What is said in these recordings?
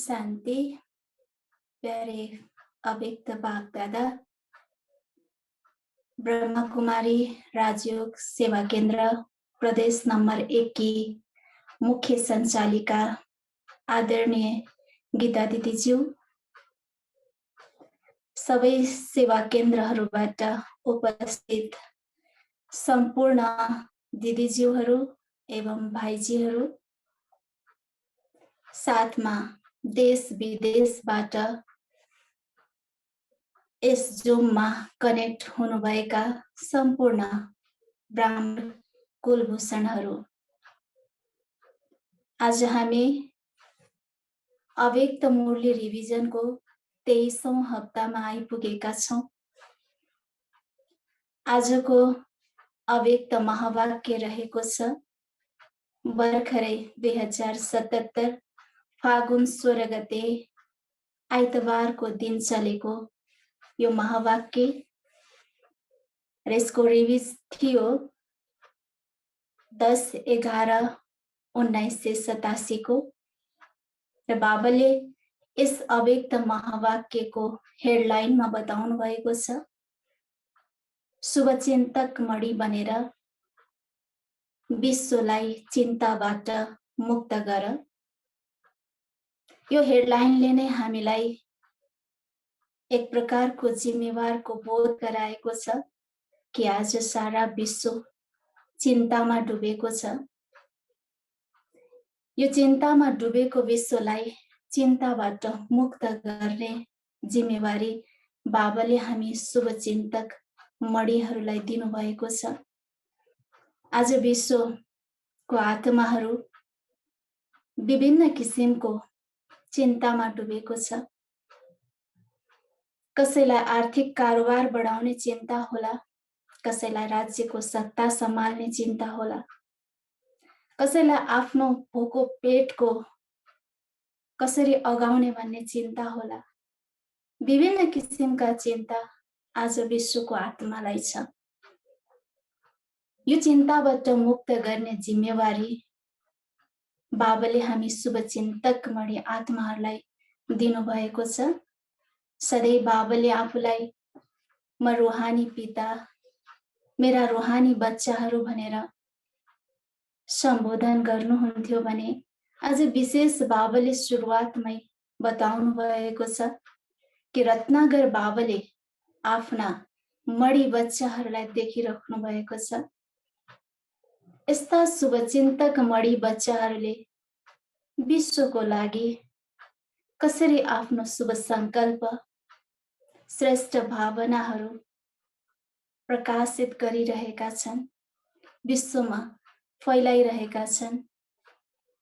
शान्ति प्यारे अव्यक्त बाप दादा ब्रह्मा कुमारी राजयोग सेवा केन्द्र प्रदेश नंबर 1 की मुख्य संचालिका आदरणीय गीता दिदीज्यू, सबै सेवा केन्द्रहरूबाट उपस्थित सम्पूर्ण दिदीज्यूहरू एवं भाइजीहरू, साथमा देश विदेशबाट यस जुममा कनेक्ट हुनुभएका सम्पूर्ण ब्राह्मण कुलभूषणहरू, आज हामी अव्यक्त मुरली रिभिजनको 23औं हप्तामा आइपुगेका छौं। आजको अव्यक्त महावाक्य रहेको छ, भर्खरै 2077 फागुन 16 गते आइतबारको दिन चलेको यो महावाक्य र यसको रिभिज थियो 10/11/1987 को र बाबाले यस अव्यक्त महावाक्यको हेडलाइनमा बताउनु भएको छ, शुभचिन्तक मणि बनेर विश्वलाई चिन्ताबाट मुक्त गर। यो हेडलाइनले नै हामीलाई एक प्रकारको जिम्मेवारको बोध गराएको छ कि आज सारा विश्व चिन्तामा डुबेको छ। यो चिन्तामा डुबेको विश्वलाई चिन्ताबाट मुक्त गर्ने जिम्मेवारी बाबाले हामी शुभचिन्तक मणिहरूलाई दिनुभएको छ। आज विश्वको आत्माहरू विभिन्न किसिमको चिन्तामा डुबेको छ। कसैलाई आर्थिक कारोबार बढाउने चिन्ता होला, कसैलाई राज्यको सत्ता सम्हाल्ने चिन्ता होला, कसैलाई आफ्नो भोको पेटको कसरी अगाउने भन्ने चिन्ता होला। विभिन्न किसिमका चिन्ता आज विश्वको आत्मालाई छ। यो चिन्ताबाट मुक्त गर्ने जिम्मेवारी बाबाले हामी शुभचिन्तक मणि आत्माहरूलाई दिनुभएको छ। सधैँ बाबाले आफूलाई म रुहानी पिता, मेरा रुहानी बच्चाहरू भनेर सम्बोधन गर्नुहुन्थ्यो भने आज विशेष बाबाले सुरुवातमै बताउनु भएको छ कि रत्नागर बाबाले आफ्ना मणि बच्चाहरूलाई देखिराख्नु भएको छ। यस्ता शुभचिन्तक मणि बच्चाहरूले विश्वको लागि कसरी आफ्नो शुभ संकल्प, श्रेष्ठ भावनाहरू प्रकाशित गरिरहेका छन्, विश्वमा फैलाइरहेका छन्,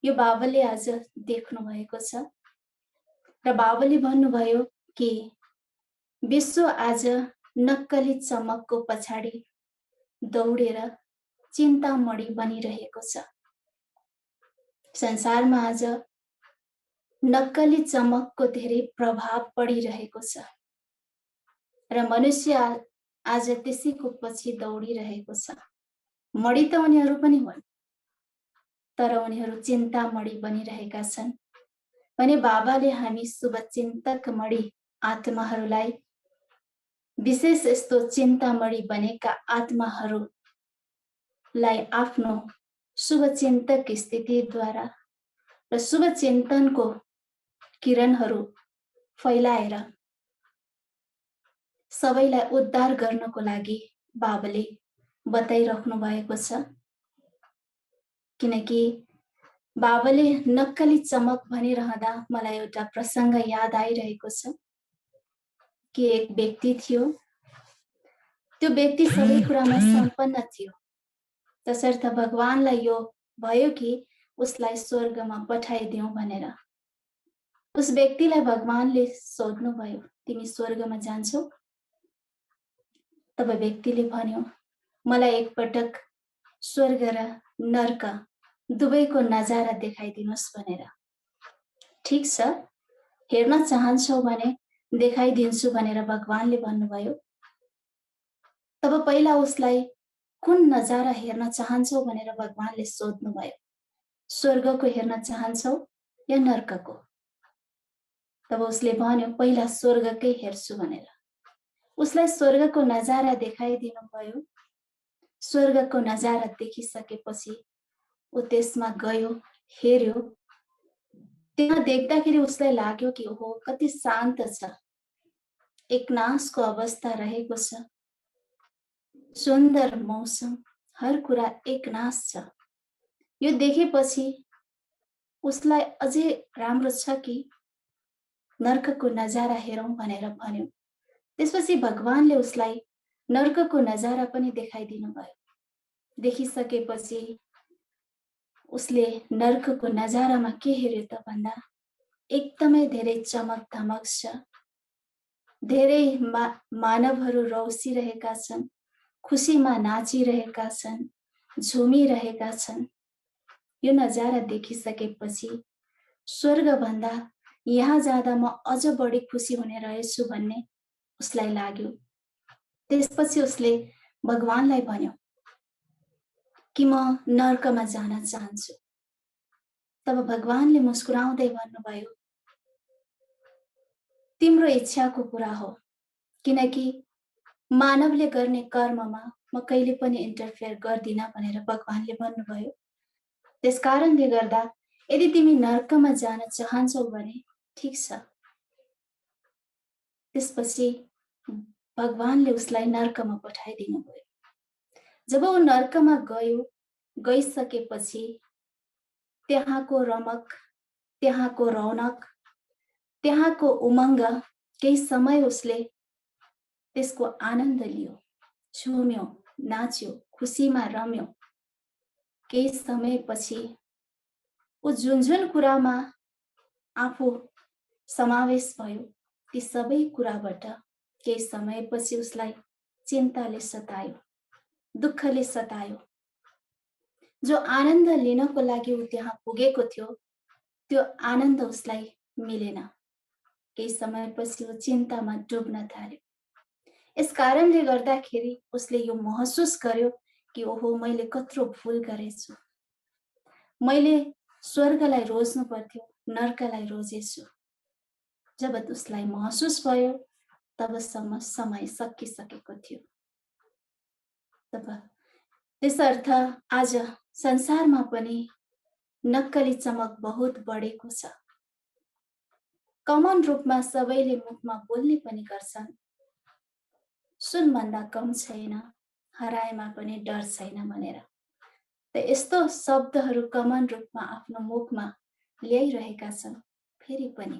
यो बाबाले आज देख्नु भएको छ। र बाबाले भन्नुभयो कि विश्व आज नक्कली चमकको पछाडि दौडेर चिन्तामणि बनिरहेको छ। संसारमा आज नक्कली चमकको धेरै प्रभाव पडिरहेको छ र मनुष्य आज त्यसैको पछि दौडिरहेको छ। मणि त उनीहरू पनि हुन्, तर उनीहरू चिन्तामणि बनिरहेका छन् भने बाबाले हामी शुभचिन्तक मणि आत्माहरूलाई, विशेष यस्तो चिन्तामणि बनेका आत्माहरूलाई आफ्नो शुभचिन्तक स्थितिद्वारा र शुभचिन्तनको किरणहरू फैलाएर सबैलाई उद्धार गर्नको लागि बाबाले बताइराख्नु भएको छ। किनकि बाबाले नक्कली चमक भनिरहँदा मलाई एउटा प्रसङ्ग याद आइरहेको छ कि एक व्यक्ति थियो। त्यो व्यक्ति सबै कुरामा सम्पन्न थियो, तसर्थ भगवानलाई यो भयो कि उसलाई स्वर्गमा पठाइदिउँ भनेर। उस व्यक्तिलाई भगवानले सोध्नुभयो, तिमी स्वर्गमा जान्छौ? तब व्यक्तिले भन्यो, मलाई एकपटक स्वर्ग र नर्क दुवैको नजारा देखाइदिनुहोस् भनेर। ठिक छ, हेर्न चाहन्छौ भने देखाइदिन्छु भनेर भगवानले भन्नुभयो। तब पहिला उसलाई कुन नजारा हेर्न चाहन्छौ भनेर भगवानले सोध्नुभयो, स्वर्गको हेर्न चाहन्छौ या नर्कको? तब उसले भन्यो पहिला स्वर्गकै हेर्छु भनेर। उसलाई स्वर्गको नजारा देखाइदिनु भयो। स्वर्गको नजारा देखिसकेपछि ऊ त्यसमा गयो, हेर्यो। त्यहाँ देख्दाखेरि उसलाई लाग्यो कि ओहो कति शान्त छ, एकनासको अवस्था रहेको छ, सुन्दर मौसम, हर कुरा एकनास छ। यो देखेपछि उसलाई अझै राम्रो छ कि नर्कको नजारा हेरौँ भनेर भन्यो। त्यसपछि भगवानले उसलाई नर्कको नजारा पनि देखाइदिनु भयो। देखिसकेपछि उसले नर्कको नजारामा के हेर्यो त भन्दा एकदमै धेरै चमक धमक छ। धेरै मानवहरू रौसिरहेका छन्, खुसीमा नाचिरहेका छन्, झुमिरहेका छन्। यो नजारा देखिसकेपछि स्वर्गभन्दा यहाँ जाँदा म अझ बढी खुसी हुने रहेछु भन्ने उसलाई लाग्यो। त्यसपछि उसले भगवानलाई भन्यो कि म नर्कमा जान चाहन्छु। तब भगवानले मुस्कुराउँदै भन्नुभयो तिम्रो इच्छाको कुरा हो, किनकि मानवले गर्ने कर्ममा म कहिले पनि इन्टरफेयर गर्दिन भनेर भगवानले भन्नुभयो। त्यसकारणले गर्दा यदि तिमी नर्कमा जान चाहन्छौ भने ठिक छ। त्यसपछि भगवानले उसलाई नर्कमा पठाइदिनु भयो। जब ऊ नर्कमा गइसकेपछि त्यहाँको रमक, त्यहाँको रौनक, त्यहाँको उमङ्ग, केही समय उसले त्यसको आनन्द लियो, झुम्यो, नाच्यो, खुसीमा रम्यो। केही समयपछि ऊ जुन जुन कुरामा आफू समावेश भयो ती सबै कुराबाट केही समयपछि उसलाई चिन्ताले सतायो, दुःखले सतायो। जो आनन्द लिनको लागि ऊ त्यहाँ पुगेको थियो त्यो आनन्द उसलाई मिलेन। केही समयपछि ऊ चिन्तामा डुब्न थाल्यो। यस कारणले गर्दाखेरि उसले यो महसुस गर्यो कि ओहो मैले कत्रो भुल गरेछु, मैले स्वर्गलाई रोज्नु पर्थ्यो, नर्कलाई रोजेछु। जब उसलाई महसुस भयो तबसम्म समय सकिसकेको थियो। तब त्यसर्थ आज संसारमा पनि नक्कली चमक बहुत बढेको छ। कमन रूपमा सबैले मुखमा बोल्ने पनि गर्छन्, सुनभन्दा कम छैन, हराएमा पनि डर छैन भनेर। त यस्तो शब्दहरू कमन रूपमा आफ्नो मुखमा ल्याइरहेका छन्। फेरि पनि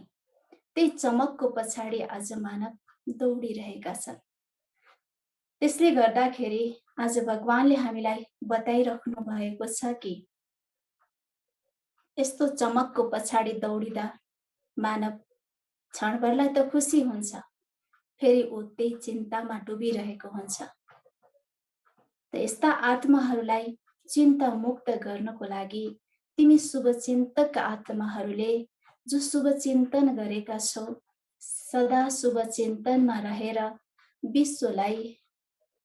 त्यही चमकको पछाडि आज मानव दौडिरहेका छन्। त्यसले गर्दाखेरि आज भगवानले हामीलाई बताइराख्नु भएको छ कि यस्तो चमकको पछाडि दौडिदा मानव क्षणभरलाई त खुसी हुन्छ, फेरि ऊ त्यही चिन्तामा डुबिरहेको हुन्छ। त यस्ता आत्माहरूलाई चिन्ता मुक्त गर्नको लागि तिमी शुभचिन्तक आत्माहरूले जो शुभ चिन्तन गरेका छौ, सदा शुभ चिन्तनमा रहेर विश्वलाई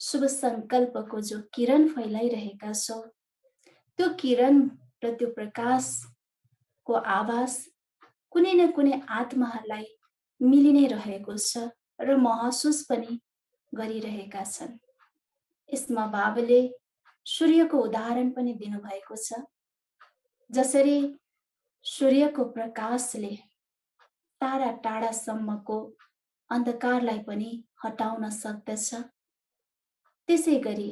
शुभ संकल्पको जो किरण फैलाइरहेका छौ, त्यो किरण र त्यो प्रकाशको आवाज कुनै न कुनै आत्माहरूलाई मिलि नै रहेको छ र महसुस पनि गरिरहेका छन्। यसमा बाबाले सूर्यको उदाहरण पनि दिनुभएको छ। जसरी सूर्यको प्रकाशले टाढा टाढासम्मको अन्धकारलाई पनि हटाउन सक्दछ, त्यसै गरी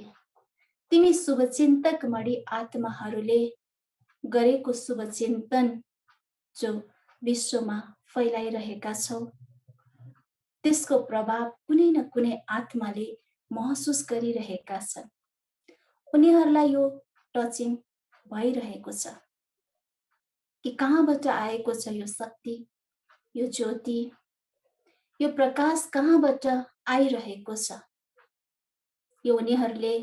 तिमी शुभचिन्तक मणि आत्माहरूले गरेको शुभचिन्तन जो विश्वमा फैलाइरहेका छौ, त्यसको प्रभाव कुनै न कुनै आत्माले महसुस गरिरहेका छन्। उनीहरूलाई यो टचिङ भइरहेको छ कि कहाँबाट आएको छ यो शक्ति, यो ज्योति, यो प्रकाश कहाँबाट आइरहेको छ, यो उनीहरूले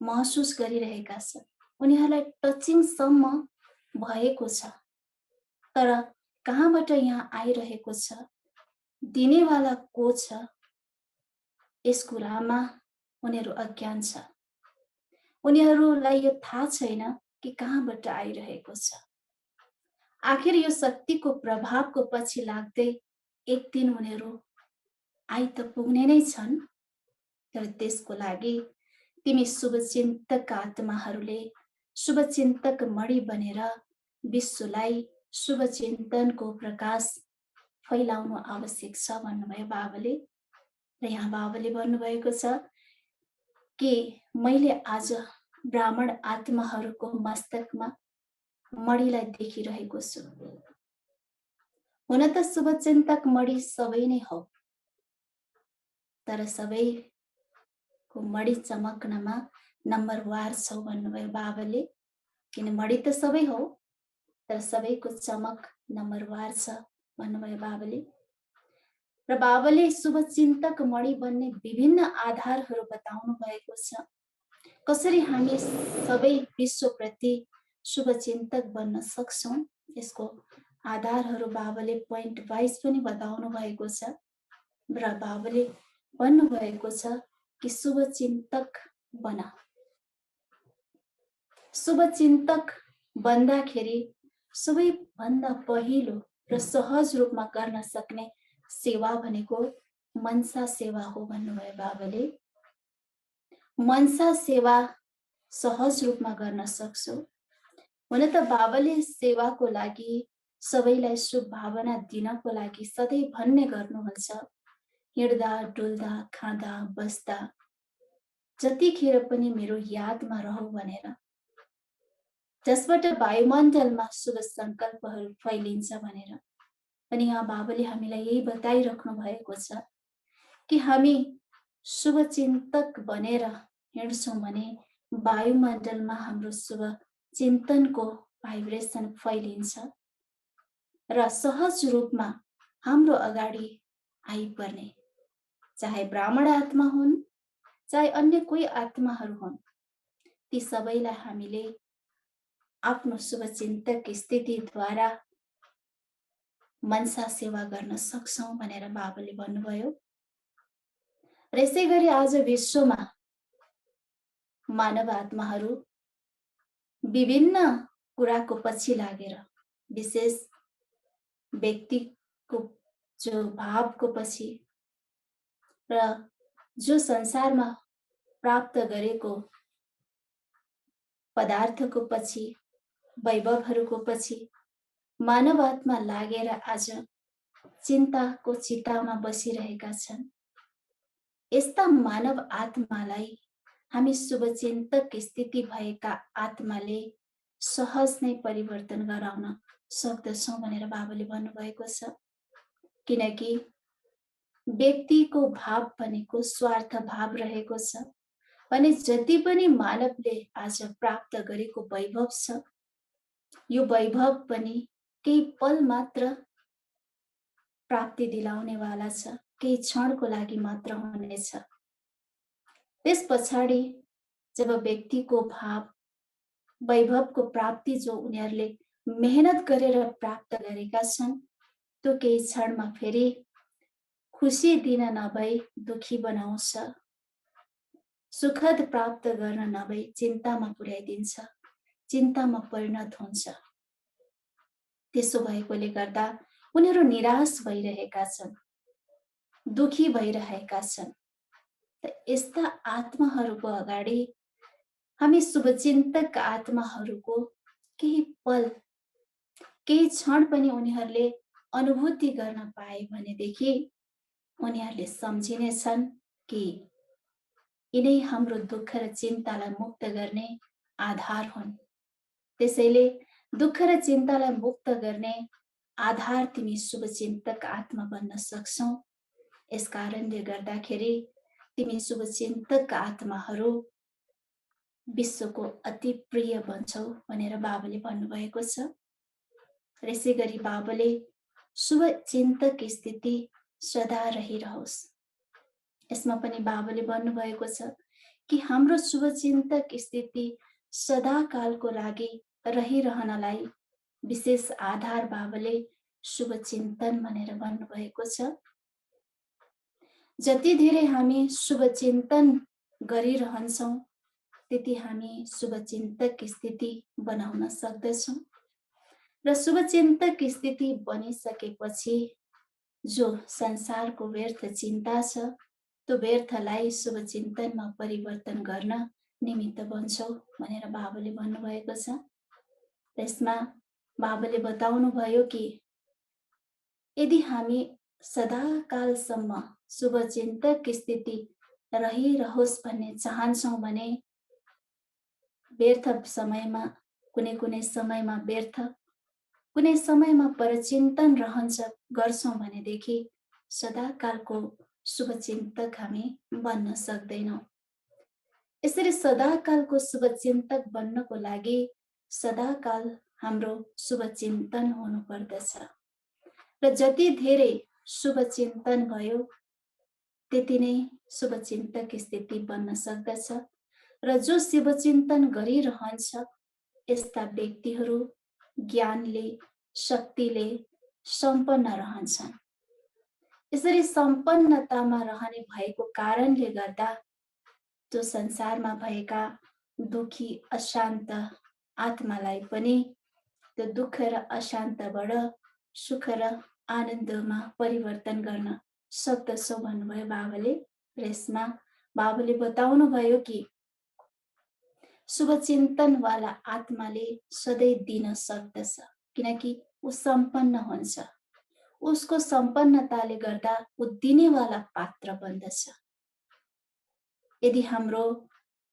महसुस गरिरहेका छन्। उनीहरूलाई टचिङसम्म भएको छ, तर कहाँबाट यहाँ आइरहेको छ, दिनेवाला को छ, यस कुरामा उनीहरू अज्ञान छ। उनीहरूलाई यो थाहा छैन कि कहाँबाट आइरहेको छ। आखिर यो शक्तिको प्रभावको पछि लाग्दै एक दिन उनीहरू आइ त पुग्ने नै छन्। तर त्यसको लागि तिमी शुभचिन्तक आत्माहरूले शुभचिन्तक मणि बनेर विश्वलाई शुभचिन्तनको प्रकाश फैलाउनु आवश्यक छ भन्नुभयो बाबाले। र यहाँ बाबाले भन्नुभएको छ कि मैले आज ब्राह्मण आत्माहरूको मस्तकमा मणिलाई देखिरहेको छु। हुन त शुभचिन्तक मणि सबै नै हो, तर सबैको मणि चमक्नमा नम्बरवार छौ भन्नुभयो बाबाले। किन मणि त सबै हो, तर सबैको चमक नम्बरवार छ भन्नुभयो बाबाले। र बाबाले शुभचिन्तक मणि बन्ने विभिन्न आधारहरू बताउनु भएको छ। कसरी हामी सबै विश्वप्रति शुभचिन्तक बन्न सक्छौँ, यसको आधारहरू बाबाले पोइन्ट वाइज पनि बताउनु भएको छ। र बाबाले भन्नुभएको छ कि शुभचिन्तक बन। शुभचिन्तक बन्दाखेरि सबैभन्दा पहिलो र सहज रूपमा गर्न सक्ने सेवा भनेको मनसा सेवा हो भन्नुभयो बाबाले। मनसा सेवा सहज रूपमा गर्न सक्छौ। हुन त बाबाले सेवाको लागि सबैलाई शुभ भावना दिनको लागि सधैँ भन्ने गर्नुहुन्छ, हिँड्दा डुल्दा खाँदा बस्दा जतिखेर पनि मेरो यादमा रहौ भनेर, जसबाट वायुमण्डलमा शुभ सङ्कल्पहरू फैलिन्छ भनेर। अनि यहाँ बाबाले हामीलाई यही बताइराख्नु भएको छ कि हामी शुभचिन्तक बनेर हिँड्छौँ भने वायुमण्डलमा हाम्रो शुभ चिन्तनको भाइब्रेसन फैलिन्छ र सहज रूपमा हाम्रो अगाडि आइपर्ने, चाहे ब्राह्मण आत्मा हुन् चाहे अन्य कोही आत्माहरू हुन्, ती सबैलाई हामीले आफ्नो शुभचिन्तक स्थितिद्वारा मनसा सेवा गर्न सक्छौँ भनेर बाबाले भन्नुभयो। र यसै गरी आज विश्वमा मानव आत्माहरू विभिन्न कुराको पछि लागेर, विशेष व्यक्तिको जो भावको पछि र जो संसारमा प्राप्त गरेको पदार्थको पछि, वैभवहरूको पछि मानव आत्मा लागेर आज चिन्ताको चितामा बसिरहेका छन्। यस्ता मानव आत्मालाई हामी शुभचिन्तक स्थिति भएका आत्माले सहज नै परिवर्तन गराउन सक्दछौँ भनेर बाबाले भन्नुभएको छ। किनकि व्यक्तिको भाव भनेको स्वार्थ भाव रहेको छ भने जति पनि मानवले आज प्राप्त गरेको वैभव छ, यो वैभव पनि केही पल मात्र प्राप्ति दिलाउनेवाला छ, केही क्षणको लागि मात्र हुनेछ। त्यस पछाडि जब व्यक्तिको भाव वैभवको प्राप्ति जो उनीहरूले मेहनत गरेर प्राप्त गरेका छन्, त्यो केही क्षणमा फेरि खुसी दिन नभई दुखी बनाउँछ, सुखद प्राप्त गर्न नभई चिन्तामा पुर्याइदिन्छ, चिन्तामा परिणत हुन्छ। त्यसो भएकोले गर्दा उनीहरू निराश भइरहेका छन्, दुखी भइरहेका छन्। यस्ता आत्माहरूको अगाडि हामी शुभचिन्तक आत्माहरूको केही पल, केही क्षण पनि उनीहरूले अनुभूति गर्न पाए भनेदेखि उनीहरूले सम्झिनेछन् कि यिनै हाम्रो दुःख र चिन्तालाई मुक्त गर्ने आधार हुन्। त्यसैले दुःख र चिन्तालाई मुक्त गर्ने आधार तिमी शुभचिन्तक आत्मा बन्न सक्छौ। यस कारणले गर्दाखेरि तिमी शुभचिन्तक आत्माहरू विश्वको अति प्रिय बन्छौ भनेर बाबाले भन्नुभएको छ। यसै गरी बाबाले शुभचिन्तक स्थिति सदा रहिरहोस्। यसमा पनि बाबाले भन्नुभएको छ कि हाम्रो शुभचिन्तक स्थिति सदाकालको लागि रहिरहनलाई विशेष आधार बाबाले शुभचिन्तन भनेर भन्नुभएको छ। जति धेरै हामी शुभचिन्तन गरिरहन्छौँ त्यति हामी शुभचिन्तक स्थिति बनाउन सक्दछौँ। र शुभचिन्तक स्थिति बनिसकेपछि जो संसारको व्यर्थ चिन्ता छ त्यो व्यर्थलाई शुभचिन्तनमा परिवर्तन गर्न निमित्त बन्छौ भनेर बाबाले भन्नुभएको छ। त्यसमा बाबाले बताउनुभयो कि यदि हामी सदाकालसम्म शुभचिन्तक स्थिति रहिरहोस् भन्ने चाहन्छौँ भने व्यर्थ समयमा कुनै समयमा व्यर्थ कुनै समयमा परचिन्तन गर्छौँ भनेदेखि सदाकालको शुभचिन्तक हामी बन्न सक्दैनौँ। यसरी सदाकालको शुभचिन्तक बन्नको लागि सदाकाल हाम्रो शुभचिन्तन हुनुपर्दछ र जति धेरै शुभचिन्तन भयो त्यति नै शुभचिन्तक स्थिति बन्न सक्दछ र जो शुभचिन्तन गरिरहन्छ यस्ता व्यक्तिहरू ज्ञानले शक्तिले सम्पन्न रहन्छन्। यसरी सम्पन्नतामा रहने भएको कारणले गर्दा जो संसारमा भएका दुखी अशान्त आत्मालाई पनि त्यो दुःख र अशान्तबाट सुख र आनन्दमा परिवर्तन गर्न सक्दछौ भन्नुभयो बाबाले। र यसमा बाबाले बताउनु भयो कि शुभचिन्तनवाला आत्माले सधैँ दिन सक्दछ किनकि ऊ सम्पन्न हुन्छ। उसको सम्पन्नताले गर्दा ऊ दिनेवाला पात्र बन्दछ। यदि हाम्रो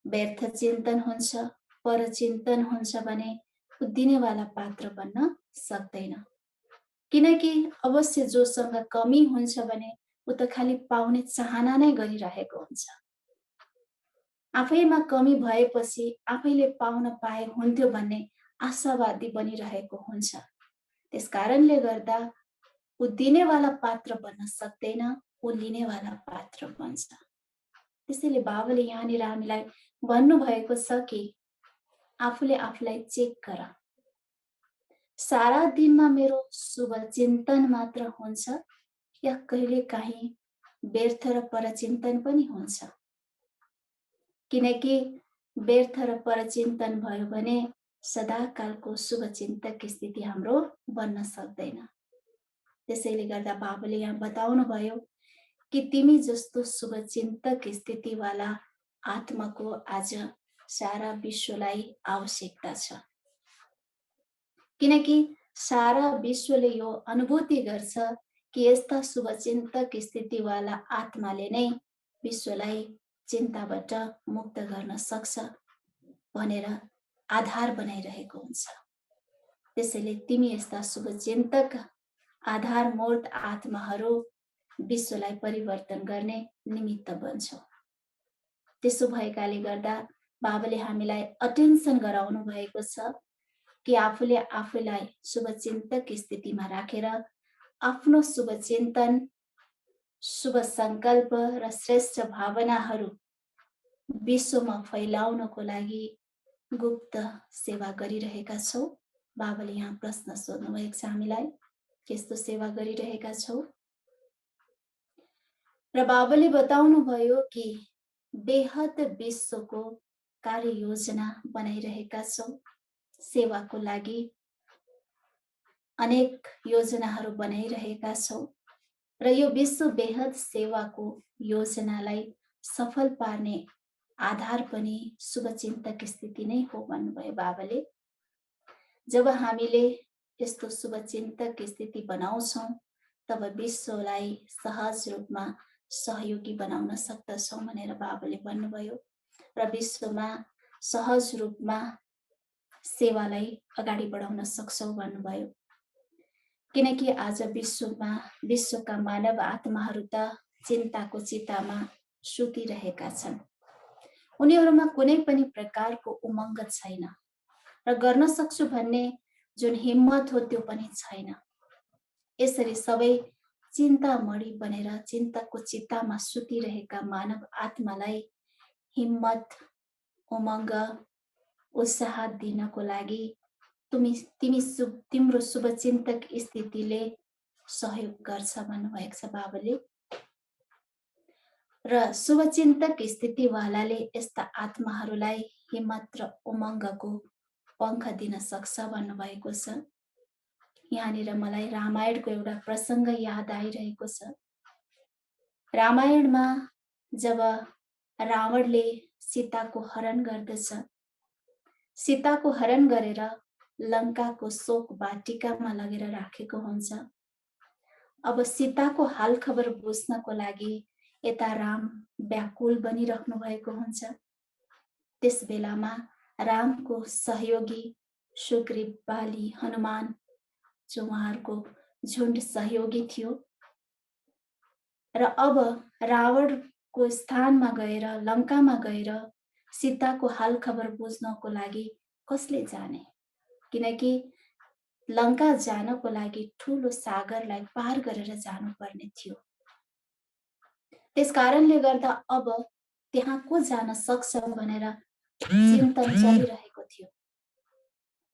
व्यर्थ चिन्तन हुन्छ परचिन्तन हुन्छ भने ऊ दिनेवाला पात्र बन्न सक्दैन किनकि अवश्य जोसँग कमी हुन्छ भने ऊ त खालि पाउने चाहना नै गरिरहेको हुन्छ। आफैमा कमी भएपछि आफैले पाउन पाए हुन्थ्यो भन्ने आशावादी बनिरहेको हुन्छ। त्यसकारणले गर्दा ऊ दिनेवाला पात्र बन्न सक्दैन, ऊ लिनेवाला पात्र बन्छ। त्यसैले बाबाले यहाँनिर हामीलाई भन्नुभएको छ कि आफूले आफूलाई चेक गर। सारा दिनमा मेरो शुभ चिन्तन मात्र हुन्छ या कहिले काहीँ व्यर्थ र परचिन्तन पनि हुन्छ? किनकि व्यर्थ र परचिन्तन भयो भने सदाकालको शुभचिन्तक स्थिति हाम्रो बन्न सक्दैन। त्यसैले गर्दा बाबाले यहाँ बताउनु भयो कि तिमी जस्तो शुभचिन्तक स्थितिवाला आत्माको आज सारा विश्वलाई आवश्यकता छ किनकि सारा विश्वले यो अनुभूति गर्छ कि यस्ता शुभचिन्तक स्थितिवाला आत्माले नै विश्वलाई चिन्ताबाट मुक्त गर्न सक्छ भनेर आधार बनाइरहेको हुन्छ। त्यसैले तिमी यस्ता शुभचिन्तक आधारमूर्त आत्माहरू विश्वलाई परिवर्तन गर्ने निमित्त बन्छौ। त्यसो भएकाले गर्दा बाबाले हामीलाई अटेन्सन गराउनु भएको छ कि आफूले आफूलाई शुभचिन्तक स्थितिमा राखेर आफ्नो शुभचिन्तन शुभ सङ्कल्प र श्रेष्ठ भावनाहरू विश्वमा फैलाउनको लागि गुप्त सेवा गरिरहेका छौ। बाबाले यहाँ प्रश्न सोध्नु भएको छ हामीलाई, यस्तो सेवा गरिरहेका छौ? र बाबाले बताउनु भयो कि बेहद विश्वको कार्ययोजना बनाइरहेका छौ। सेवाको लागि अनेक योजनाहरू बनाइरहेका छौ र यो विश्व बेहद सेवाको योजनालाई सफल पार्ने आधार पनि शुभचिन्तक स्थिति नै हो भन्नुभयो बाबाले। जब हामीले यस्तो शुभचिन्तक स्थिति बनाउँछौँ तब विश्वलाई सहज रूपमा सहयोगी बनाउन सक्दछौँ भनेर बाबाले भन्नुभयो र विश्वमा सहज रूपमा सेवालाई अगाडि बढाउन सक्छौँ भन्नुभयो। किनकि आज विश्वका मानव आत्माहरू त चिन्ताको चितामा सुतिरहेका छन्। उनीहरूमा कुनै पनि प्रकारको उमङ्ग छैन र गर्न सक्छु भन्ने जुन हिम्मत हो त्यो पनि छैन। यसरी सबै चिन्तामणि बनेर चिन्ताको चित्तामा सुतिरहेका मानव आत्मालाई हिम्मत उमङ्ग उत्साह दिनको लागि तिम्रो शुभचिन्तक स्थितिले सहयोग गर्छ भन्नुभएको छ बाबाले। र शुभचिन्तक स्थितिवालाले यस्ता आत्माहरूलाई हिम्मत र उमङ्गको पङ्ख दिन सक्छ भन्नुभएको छ। यहाँनिर मलाई रामायणको एउटा प्रसङ्ग याद आइरहेको छ। रामायणमा जब रावणले सीताको हरण गर्दछ, सीताको हरण गरेर लङ्काको शोक वाटिकामा लगेर राखेको हुन्छ। अब सीताको हाल खबर बुझ्नको लागि यता राम व्याकुल बनिराख्नु भएको हुन्छ। त्यस बेलामा रामको सहयोगी सुग्रीव, बाली, हनुमान जो उहाँहरूको झुन्ड सहयोगी थियो, र अब रावणको स्थानमा गएर लङ्कामा गएर सीताको हाल खबर बुझ्नको लागि कसले जाने, किनकि लङ्का जानको लागि ठुलो सागरलाई पार गरेर जानुपर्ने थियो। त्यस कारणले गर्दा अब त्यहाँ को जान सक्छ भनेर चिन्तन चलिरहेको थियो।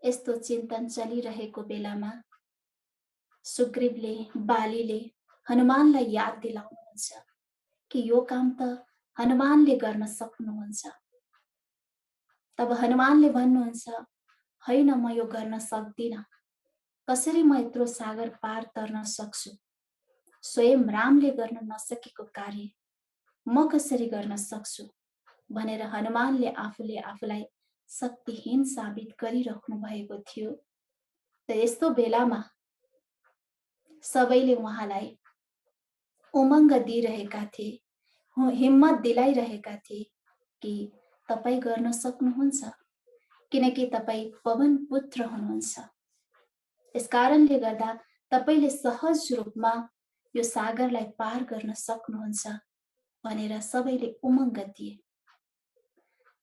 यस्तो चिन्तन चलिरहेको बेलामा सुग्रीवले, बालीले हनुमानलाई याद दिलाउनुहुन्छ कि यो काम त हनुमानले गर्न सक्नुहुन्छ। तब हनुमानले भन्नुहुन्छ, होइन, म यो गर्न सक्दिनँ। कसरी म यत्रो सागर पार तर्न सक्छु? स्वयं रामले गर्न नसकेको कार्य म कसरी गर्न सक्छु भनेर हनुमानले आफूले आफूलाई शक्तिहीन साबित गरिराख्नु भएको थियो। त यस्तो बेलामा सबैले उहाँलाई उमङ्ग दिइरहेका थिए, हिम्मत दिलाइरहेका थिए कि तपाईँ गर्न सक्नुहुन्छ, किनकि तपाईँ पवन पुत्र हुनुहुन्छ। यस कारणले गर्दा तपाईले सहज रूपमा यो सागरलाई पार गर्न सक्नुहुन्छ भनेर सबैले उमङ्ग दिए।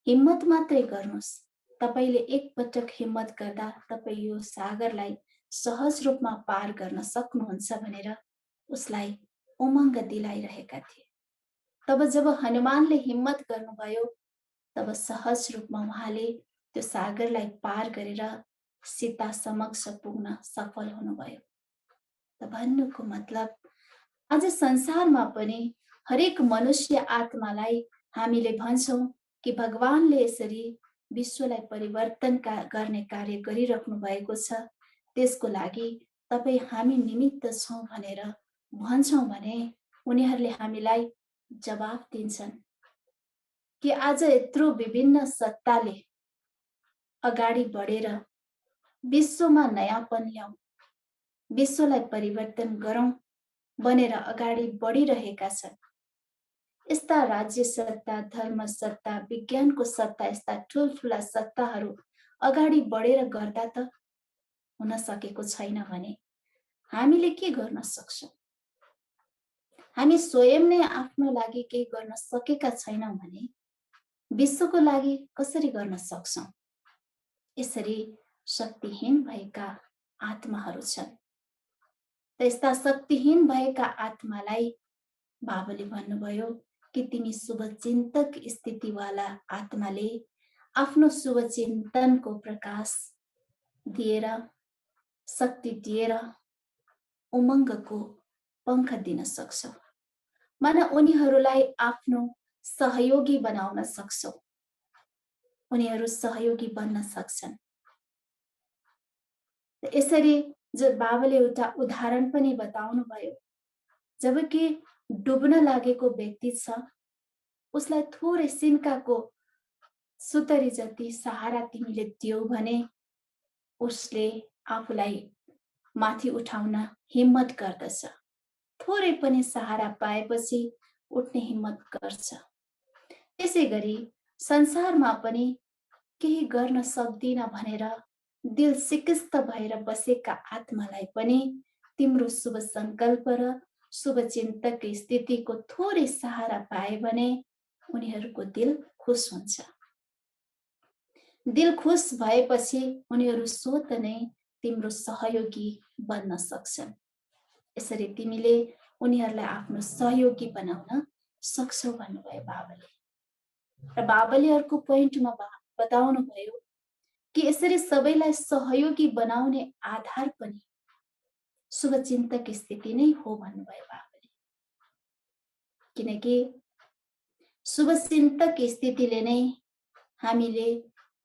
हिम्मत मात्रै गर्नुहोस्, तपाईले एकपटक हिम्मत गर्दा तपाईँ यो सागरलाई सहज रूपमा पार गर्न सक्नुहुन्छ भनेर उसलाई उमङ्ग दिलाइरहेका थिए। तब जब हनुमानले हिम्मत गर्नुभयो, तब सहज रूपमा उहाँले त्यो सागरलाई पार गरेर सीता समक्ष पुग्न सफल हुनुभयो। त भन्नुको मतलब आज संसारमा पनि हरेक मनुष्य आत्मालाई हामीले भन्छौँ कि भगवानले यसरी विश्वलाई परिवर्तन गर्ने कार्य गरिराख्नु भएको छ, त्यसको लागि तपाईँ हामी निमित्त छौँ भनेर भन्छौँ भने उनीहरूले हामीलाई जवाफ दिन्छन् कि आज यत्रो विभिन्न सत्ताले अगाडि बढेर विश्वमा नयाँपन ल्याउँ, विश्वलाई परिवर्तन गरौँ भनेर अगाडि बढिरहेका छन्। यस्ता राज्य सत्ता, धर्म सत्ता, विज्ञानको सत्ता, यस्ता ठुल्ठुला सत्ताहरू अगाडि बढेर गर्दा त हुन सकेको छैन भने हामीले के गर्न सक्छौँ? हामी स्वयं नै आफ्नो लागि केही गर्न सकेका छैनौँ भने विश्वको लागि कसरी गर्न सक्छौँ? यसरी शक्तिहीन भएका आत्माहरू छन्। त्यस्ता शक्तिहीन भएका आत्मालाई बाबाले भन्नुभयो कि तिमी शुभचिन्तक स्थितिवाला आत्माले आफ्नो शुभचिन्तनको प्रकाश दिएर, शक्ति दिएर उमङ्गको पंख दिन सक्छौ। मन उनीहरूलाई आफ्नो सहयोगी बनाउन सक्छौ। उनीहरू सहयोगी बन्न सक्छन्। यसरी जो बाबाले एउटा उदाहरण पनि बताउनु भयो, जबकि डुब्न लागेको व्यक्ति छ, उसलाई थोरै सिन्काको सुतरी जति सहारा तिमीले दियौ भने उसले आफूलाई माथि उठाउन हिम्मत गर्दछ। थोरै पनि सहारा पाएपछि उठ्ने हिम्मत गर्छ। त्यसै गरी संसारमा पनि केही गर्न सक्दिन भनेर दिल सिकिस्त भएर बसेका आत्मालाई पनि तिम्रो शुभ संकल्प र शुभ चिन्तक स्थितिको थोरै सहारा पाए भने उनीहरूको दिल खुश हुन्छ। दिल खुश भएपछि उनीहरू स्वत नै तिम्रो सहयोगी बन्न सक्छन्। यसरी तिमीले उनीहरूलाई आफ्नो सहयोगी बनाउन सक्छौ भन्नुभयो बाबाले। र बाबाले अर्को पोइन्टमा बताउनु भयो कि यसरी सबैलाई सहयोगी बनाउने आधार पनि शुभचिन्तक स्थिति नै हो भन्नुभयो बाबाले। किनकि शुभचिन्तक स्थितिले नै हामीले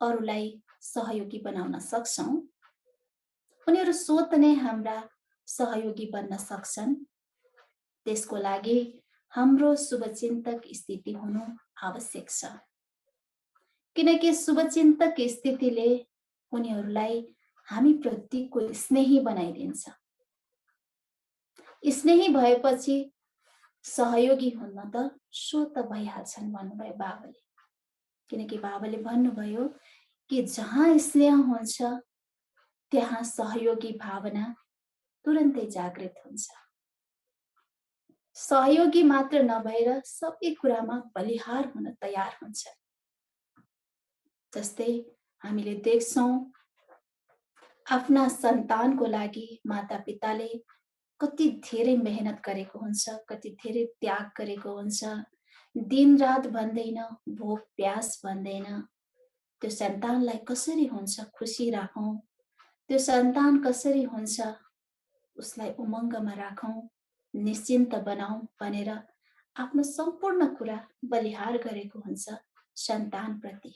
अरूलाई सहयोगी बनाउन सक्छौँ। उनीहरू स्वत नै हाम्रा सहयोगी बन्न सक्छन्। त्यसको लागि हाम्रो शुभचिन्तक स्थिति हुनु आवश्यक छ, किनकि शुभचिन्तक स्थितिले उनीहरूलाई हामी प्रतिको स्नेही बनाइदिन्छ। स्नेही भएपछि सहयोगी हुन त स्वत भइहाल्छन् भन्नुभयो बाबाले। किनकि बाबाले भन्नुभयो कि जहाँ स्नेह हुन्छ त्यहाँ सहयोगी भावना तुरन्तै जागृत हुन्छ। सहयोगी मात्र नभएर सबै कुरामा बलिहार हुन तयार हुन्छ। जस्तै हामीले देख्छौं आफ्ना सन्तानको लागि मातापिताले कति धेरै मेहनत गरेको हुन्छ, कति धेरै त्याग गरेको हुन्छ। दिनरात भन्दैन, भोक प्यास भन्दैन। त्यो सन्तानलाई कसरी हुन्छ खुसी राखौं, त्यो सन्तान कसरी हुन्छ उसलाई उमङ्गमा राखौं, निश्चिन्त बनाऊ भनेर आफ्नो सम्पूर्ण कुरा बलिहार गरेको हुन्छ सन्तानप्रति।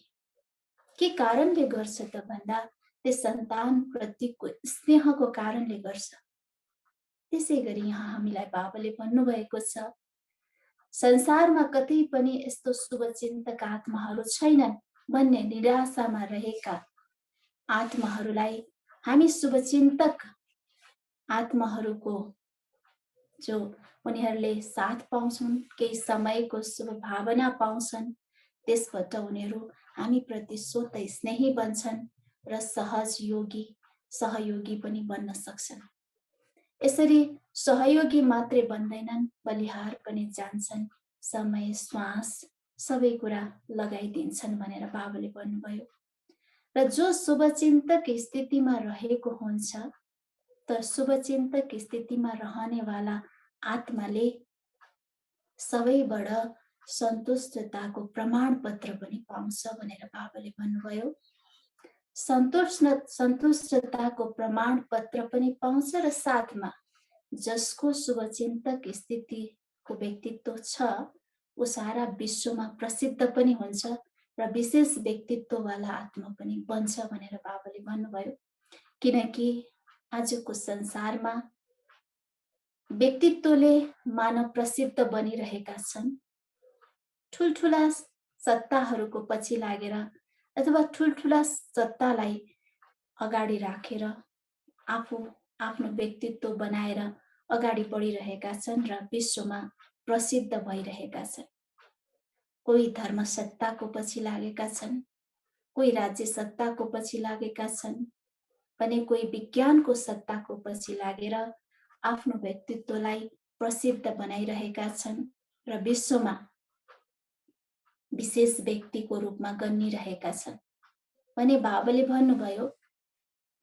के कारणले गर्छ त भन्दा त्यस सन्तान प्रतिको स्नेहको कारणले गर्छ। त्यसै गरी यहाँ हामीलाई बाबाले भन्नुभएको छ, संसारमा कतै पनि यस्तो शुभचिन्तक आत्माहरू छैनन् भन्ने निराशामा रहेका आत्माहरूलाई हामी शुभचिन्तक आत्माहरूको जो उनीहरूले साथ पाउँछन्, केही समयको शुभ भावना पाउँछन्, त्यसबाट उनीहरू हामी प्रति स्वत स्नेही बन्छन् र सहयोगी पनि बन्न सक्छन्। यसरी सहयोगी मात्रै बन्दैनन्, बलिहार पनि जान्छन्, समय श्वास सबै कुरा लगाइदिन्छन् भनेर बाबाले भन्नुभयो। र जो शुभचिन्तक स्थितिमा रहेको हुन्छ त शुभचिन्तक स्थितिमा रहनेवाला आत्माले सबैबाट सन्तुष्टताको प्रमाणपत्र पनि पाउँछ भनेर बाबाले भन्नुभयो। सन्तुष्टताको प्रमाणपत्र पनि पाउँछ र साथमा जसको शुभचिन्तक स्थितिको व्यक्तित्व छ ऊ सारा विश्वमा प्रसिद्ध पनि हुन्छ र विशेष व्यक्तित्ववाला आत्मा पनि बन्छ भनेर बाबाले भन्नुभयो। किनकि आजको संसारमा व्यक्तित्वले मानव प्रसिद्ध बनिरहेका छन्। ठुलठुला सत्ताहरूको पछि लागेर अथवा ठुलठुला सत्तालाई अगाडि राखेर आफ्नो व्यक्तित्व बनाएर अगाडि बढिरहेका छन् र विश्वमा प्रसिद्ध भइरहेका छन्। कोही धर्म सत्ताको पछि लागेका छन्, कोही राज्य सत्ताको पछि लागेका छन् भने कोही विज्ञानको सत्ताको पछि लागेर आफ्नो व्यक्तित्वलाई प्रसिद्ध बनाइरहेका छन् र विश्वमा विशेष व्यक्तिको रूपमा गनिरहेका छन्। भने बाबाले भन्नुभयो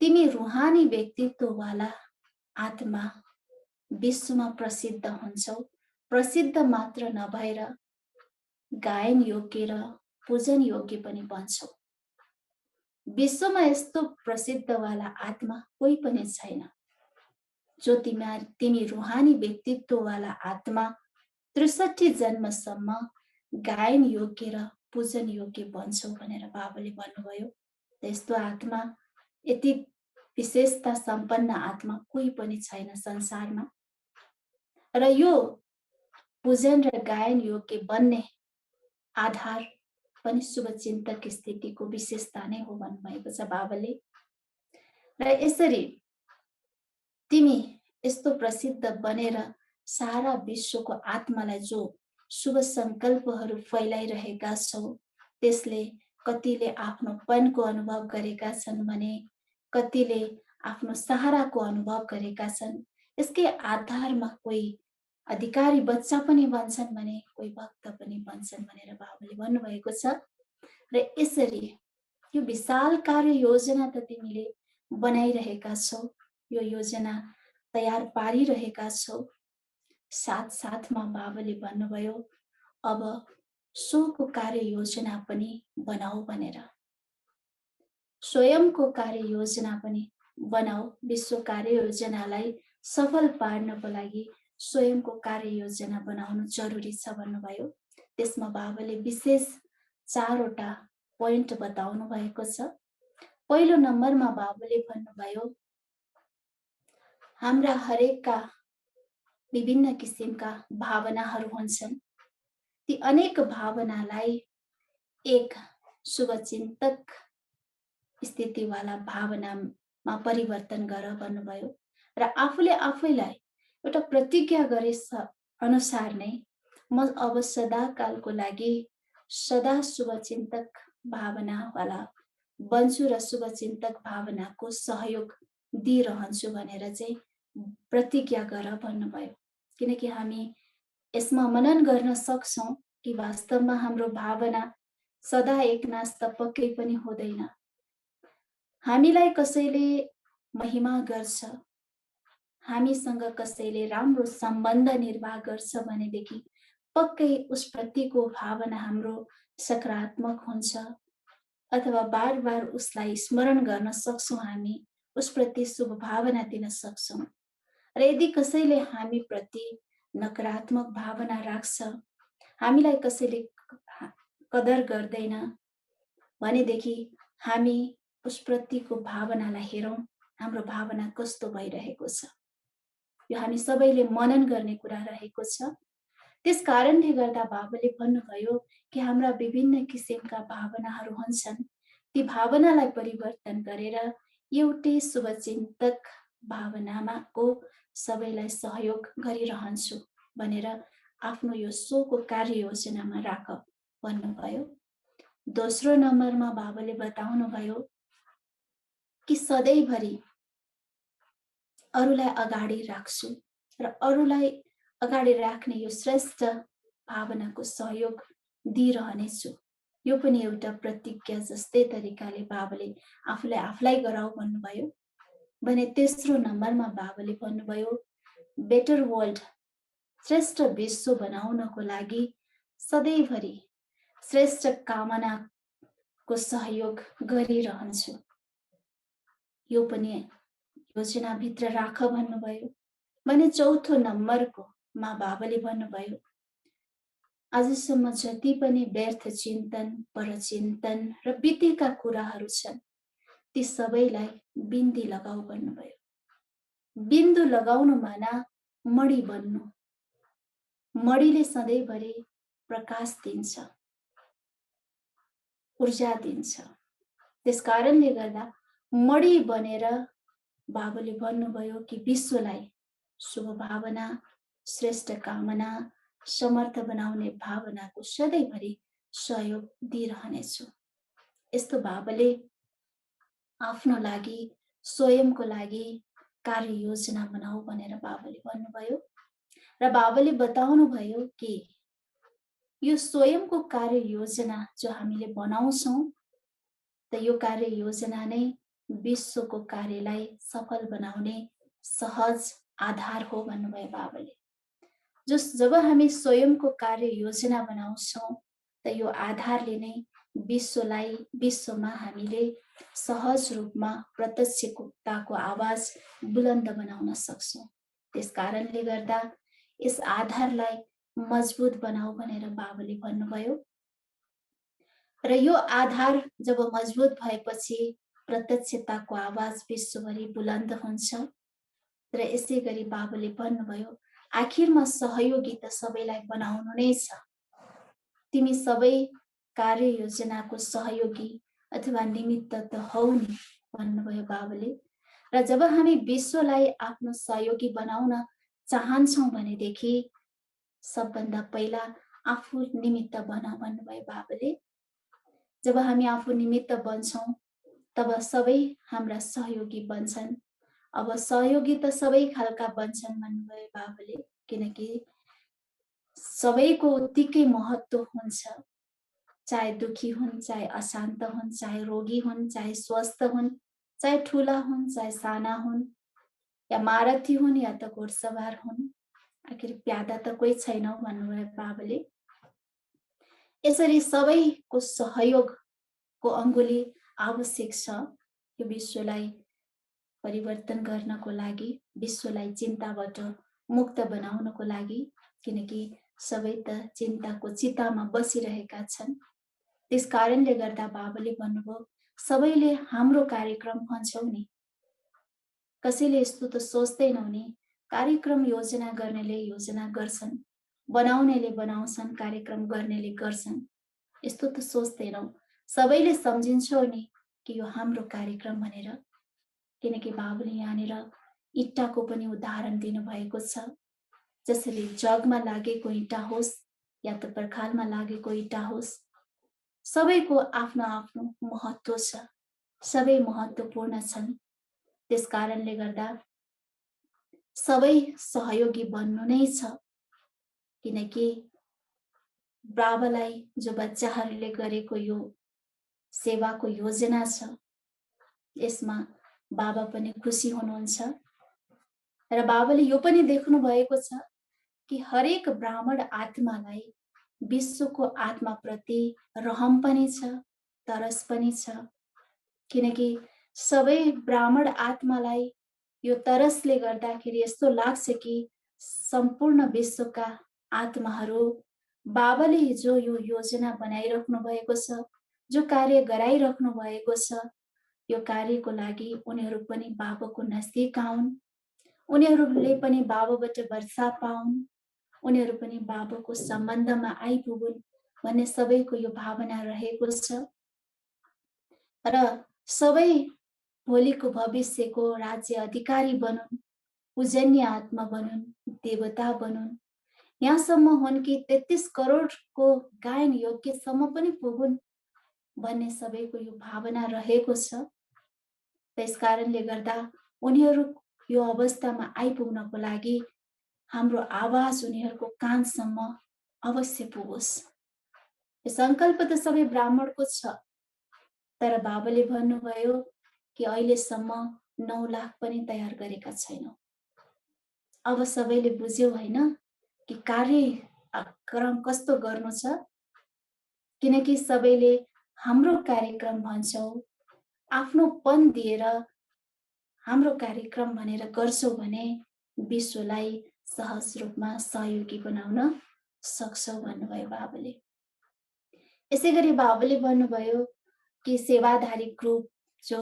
तिमी रुहानी व्यक्तित्ववाला आत्मा विश्वमा प्रसिद्ध हुन्छौ। प्रसिद्ध मात्र नभएर गायन योग्य र पूजन योग्य पनि बन्छौ। विश्वमा यस्तो प्रसिद्धवाला आत्मा कोही पनि छैन। जो तिमी रुहानी व्यक्तित्ववाला आत्मा 63 जन्मसम्म गायन योग्य र पूजन योग्य बन्छौ भनेर बाबाले भन्नुभयो। त्यस्तो आत्मा, यति विशेषता सम्पन्न आत्मा कोही पनि छैन संसारमा। र यो पूजन र गायन योग्य बन्ने आधार पनि शुभचिन्तक स्थितिको विशेषता नै हो भन्नुभएको छ बाबाले। र यसरी तिमी यस्तो प्रसिद्ध बनेर सारा विश्वको आत्मालाई जो शुभ संकल्पहरू फैलाइरहेका छौ, त्यसले कतिले आफ्नोपनको अनुभव गरेका छन् भने कतिले आफ्नो सहाराको अनुभव गरेका छन्। यसकै आधारमा कोही अधिकारी बच्चा पनि बन्छन् भने कोही भक्त पनि बन्छन् भनेर बाबाले भन्नुभएको छ। र यसरी यो विशाल कार्य योजना त तिमीले बनाइरहेका छौ, यो योजना तयार पारिरहेका छौ। साथसाथमा बाबाले भन्नुभयो अब सोको कार्य योजना पनि बनाऊ भनेर। स्वयंको कार्य योजना पनि बनाऊ। विश्व कार्य योजनालाई सफल पार्नको लागि स्वयंको कार्य योजना बनाउनु जरुरी छ भन्नुभयो। त्यसमा बाबाले विशेष 4 वटा पोइन्ट बताउनु भएको छ। पहिलो नम्बरमा बाबाले भन्नुभयो हाम्रा हरेकका विभिन्न किसिमका भावनाहरू हुन्छन्। ती अनेक भावनालाई एक शुभचिन्तक स्थितिवाला भावनामा परिवर्तन गर भन्नुभयो र आफूले आफैलाई एउटा प्रतिज्ञा गरे अनुसार नै म अब सदाकालको लागि सदा शुभचिन्तक भावनावाला बन्छु र शुभचिन्तक भावनाको सहयोग दिइरहन्छु भनेर चाहिँ प्रतिज्ञा गर भन्नुभयो। किनकि हामी यसमा मनन गर्न सक्छौं कि वास्तवमा हाम्रो भावना सदा एकनाश त पक्कै पनि हुँदैन। हामीलाई कसैले महिमा गर्छ, हामीसँग कसैले राम्रो सम्बन्ध निर्वाह गर्छ भनेदेखि पक्कै उसप्रतिको भावना हाम्रो सकारात्मक हुन्छ अथवा बार बार उसलाई स्मरण गर्न सक्छौं, हामी उसप्रति शुभ भावना दिन सक्छौं। र यदि कसैले हामी प्रति नकारात्मक भावना राख्छ, हामीलाई कसैले कदर गर्दैन भनेदेखि हामी उसप्रतिको भावनालाई हेरौं, हाम्रो भावना कस्तो भइरहेको छ। यो हामी सबैले मनन गर्ने कुरा रहेको छ। त्यस कारणले गर्दा बाबाले भन्नुभयो कि हाम्रा विभिन्न किसिमका भावनाहरू हुन्छन्। ती भावनालाई परिवर्तन गरेर एउटै शुभचिन्तक भावनामाको सबैलाई सहयोग गरिरहन्छु भनेर आफ्नो यो सोको कार्ययोजनामा राख भन्नुभयो। दोस्रो नम्बरमा बाबाले बताउनुभयो कि सधैँभरि अरूलाई अगाडि राख्छु र अरूलाई अगाडि राख्ने यो श्रेष्ठ भावनाको सहयोग दिइरहनेछु। यो पनि एउटा प्रतिज्ञा जस्तै तरिकाले बाबाले आफूलाई गराऊ भन्नुभयो। भने तेस्रो नम्बरमा बाबाले भन्नुभयो बेटर वर्ल्ड, श्रेष्ठ विश्व बनाउनको लागि सधैँभरि श्रेष्ठ कामनाको सहयोग गरिरहन्छु। यो पनि योजनाभित्र राख भन्नुभयो। भने चौथो नम्बरको मा बाबाले भन्नुभयो आजसम्म जति पनि व्यर्थ चिन्तन, परचिन्तन र बितेका कुराहरू छन् ती सबैलाई बिन्दी लगाऊ भन्नुभयो। बिन्दु लगाउनु माना मणि बन्नु। मणिले सधैँभरि प्रकाश दिन्छ, ऊर्जा दिन्छ। त्यसकारणले गर्दा मणि बनेर बाबाले भन्नुभयो कि विश्वलाई शुभ भावना, श्रेष्ठ कामना, समर्थ बनाउने भावनाको सधैँभरि सहयोग दिइरहनेछु। यस्तो बाबाले आफ्नो लागि, स्वयंको लागि कार्ययोजना बनाऊ भनेर बाबाले भन्नुभयो। र बाबाले बताउनु भयो कि यो स्वयंको कार्ययोजना जो हामीले बनाउँछौं त यो कार्ययोजना नै विश्वको कार्यलाई सफल बनाउने सहज आधार हो भन्नुभयो बाबाले। जब हामी स्वयंको कार्ययोजना बनाउँछौं त यो आधारले नै विश्वमा हामीले सहज रूपमा प्रत्यक्षताको आवाज बुलन्द बनाउन सक्छौं। त्यसकारणले गर्दा यस आधारलाई मजबुत बनाऊ भनेर बाबाले भन्नुभयो। र यो आधार जब मजबुत भएपछि प्रत्यक्षताको आवाज विश्वभरि बुलन्द हुन्छ। र यसै गरी बाबाले भन्नुभयो आखिरमा सहयोगी त सबैलाई बनाउनु नै छ। तिमी सबै कार्ययोजनाको सहयोगी अथवा निमित्त त हौ नि भन्नुभयो बाबाले। र जब हामी विश्वलाई आफ्नो सहयोगी बनाउन चाहन्छौं भनेदेखि सबभन्दा पहिला आफू निमित्त बन भन्नुभयो बाबाले। जब हामी आफू निमित्त बन्छौं तब सबै हाम्रा सहयोगी बन्छन्। अब सहयोगी त सबै खालका बन्छन् भन्नुभयो बाबाले। किनकि सबैको उत्तिकै महत्त्व हुन्छ। चाहे दुखी हुन्, चाहे अशान्त हुन्, चाहे रोगी हुन्, चाहे स्वस्थ हुन्, चाहे ठुला हुन्, चाहे साना हुन्, या महारथी हुन् या त घोडसवार हुन्, आखिर प्यादा त कोही छैन भन्नुभयो बाबाले। यसरी सबैको सहयोगको अङ्गुली आवश्यक छ यो विश्वलाई परिवर्तन गर्नको लागि, विश्वलाई चिन्ताबाट मुक्त बनाउनको लागि। किनकि सबै त चिन्ताको चितामा बसिरहेका छन्। त्यसकारणले गर्दा बाबाले भन्नुभयो सबैले हाम्रो कार्यक्रम भन्छौ नि, कसैले यस्तो त सोच्दैनौ नि, कार्यक्रम योजना गर्नेले योजना गर्छन्, बनाउनेले बनाउँछन्, कार्यक्रम गर्नेले गर्छन्। यस्तो त सोच्दैनौ। सबैले सम्झिन्छौँ नि कि यो हाम्रो कार्यक्रम भनेर। किनकि बाबुले यहाँनिर इँटाको पनि उदाहरण दिनुभएको छ। जसरी जगमा लागेको इँटा होस् या त पर्खालमा लागेको इँटा होस्, सबैको आफ्नो आफ्नो महत्त्व छ। सबै महत्त्वपूर्ण छन्। त्यसकारणले गर्दा सबै सहयोगी बन्नु नै छ। किनकि बाबालाई जो बच्चाहरूले गरेको यो सेवाको योजना छ, यसमा बाबा पनि खुसी हुनुहुन्छ। र बाबाले यो पनि देख्नु भएको छ कि हरेक ब्राह्मण आत्मालाई विश्वको आत्माप्रति रहम पनि छ, तरस पनि छ। किनकि सबै ब्राह्मण आत्मालाई यो तरसले गर्दाखेरि यस्तो लाग्छ कि सम्पूर्ण विश्वका आत्माहरू बाबाले जो यो योजना बनाइराख्नु भएको छ, जो कार्य गराइराख्नु भएको छ, यो कार्यको लागि उनीहरू पनि बाबाको नजिक आउन्, उनीहरूले पनि बाबाबाट वर्षा पाउन्, उनीहरू पनि बाबाको सम्बन्धमा आइपुगुन् भन्ने सबैको यो भावना रहेको छ। र सबै भोलिको भविष्यको राज्य अधिकारी बनुन्, पूजनीय आत्मा बनुन्, देवता बनुन्। यहाँसम्म हुन् कि 33 करोडको गायन योग्यसम्म पनि पुगुन् भन्ने सबैको यो भावना रहेको छ। त्यसकारणले गर्दा उनीहरू यो अवस्थामा आइपुग्नको लागि हाम्रो आवाज उनीहरूको कानसम्म अवश्य पुगोस्। यो सङ्कल्प त सबै ब्राह्मणको छ। तर बाबाले भन्नुभयो कि अहिलेसम्म 9 लाख पनि तयार गरेका छैनौँ। अब सबैले बुझ्यौ होइन कि कार्यक्रम कस्तो गर्नु छ। किनकि सबैले हाम्रो कार्यक्रम भन्छौ, आफ्नोपन दिएर हाम्रो कार्यक्रम भनेर गर्छौ भने विश्वलाई सहज रूपमा सहयोगी बनाउन सक्छौ भन्नुभयो बाबाले। यसै गरी बाबाले भन्नुभयो कि सेवाधारी ग्रुप जो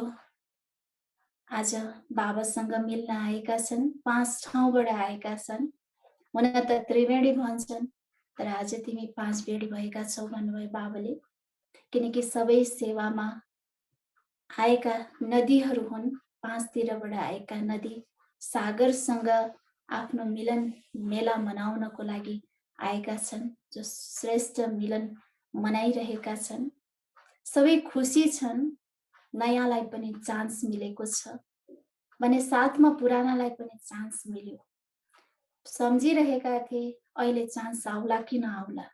आज बाबासँग मिल्न आएका छन्, 5 ठाउँबाट आएका छन्। हुन त त्रिवेणी भन्छन्, तर आज तिमी 5 बेडी भएका छौ भन्नुभयो बाबाले। किनकि सबै सेवामा आएका नदीहरू हुन्, 5 तिरबाट आएका नदी सागरसँग आफ्नो मिलन मेला मनाउनको लागि आएका छन्, जो श्रेष्ठ मिलन मनाइरहेका छन्। सबै खुसी छन्, नयाँलाई पनि चान्स मिलेको छ भने साथमा पुरानालाई पनि चान्स मिल्यो। सम्झिरहेका थिए अहिले चान्स आउला कि नआउला,